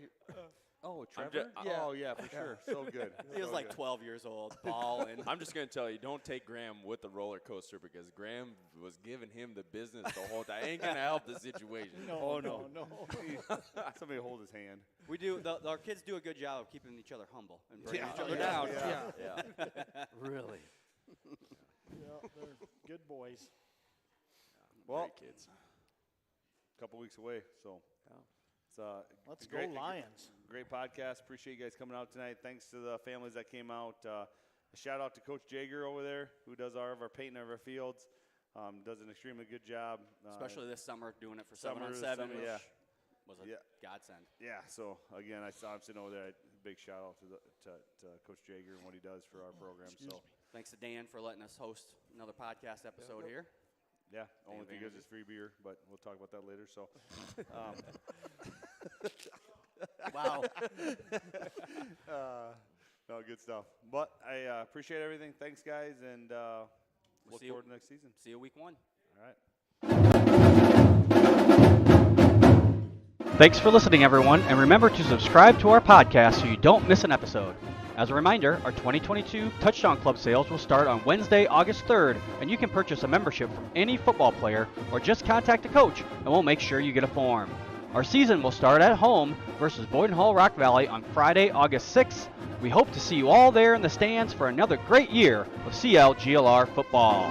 Oh, I'm Trevor? ju- Oh, yeah, for sure. So good. He was So like good. 12 years old, ball, and I'm just going to tell you, don't take Graham with the roller coaster because Graham was giving him the business the whole time. Ain't going to help the situation. Oh, no. Somebody hold his hand. we do. Our kids do a good job of keeping each other humble and bringing Yeah. each other Yeah. down. Yeah. Really? Yeah, they're good boys. Well, Great kids. a couple weeks away, so it's Let's a great, go Lions. Great podcast. Appreciate you guys coming out tonight. Thanks to the families that came out. A shout out to Coach Jager over there, who does our painting of our fields. Does an extremely good job. Especially this summer, doing it for Summer, 7-on-7, summer, which yeah. was a Yeah. godsend. Yeah. So again, I saw him sitting over there. Big shout out to Coach Jager and what he does for our program. So Thanks to Dan for letting us host another podcast episode here. yeah, only if he gives us free beer, but we'll talk about that later. So. Wow. No, good stuff. But I appreciate everything. Thanks, guys, and look see you- forward to next season. See you week 1. All right. Thanks for listening, everyone, and remember to subscribe to our podcast so you don't miss an episode. As a reminder, our 2022 Touchdown Club sales will start on Wednesday, August 3rd, and you can purchase a membership from any football player or just contact a coach, and we'll make sure you get a form. Our season will start at home versus Boyden Hall Rock Valley on Friday, August 6th. We hope to see you all there in the stands for another great year of CLGLR football.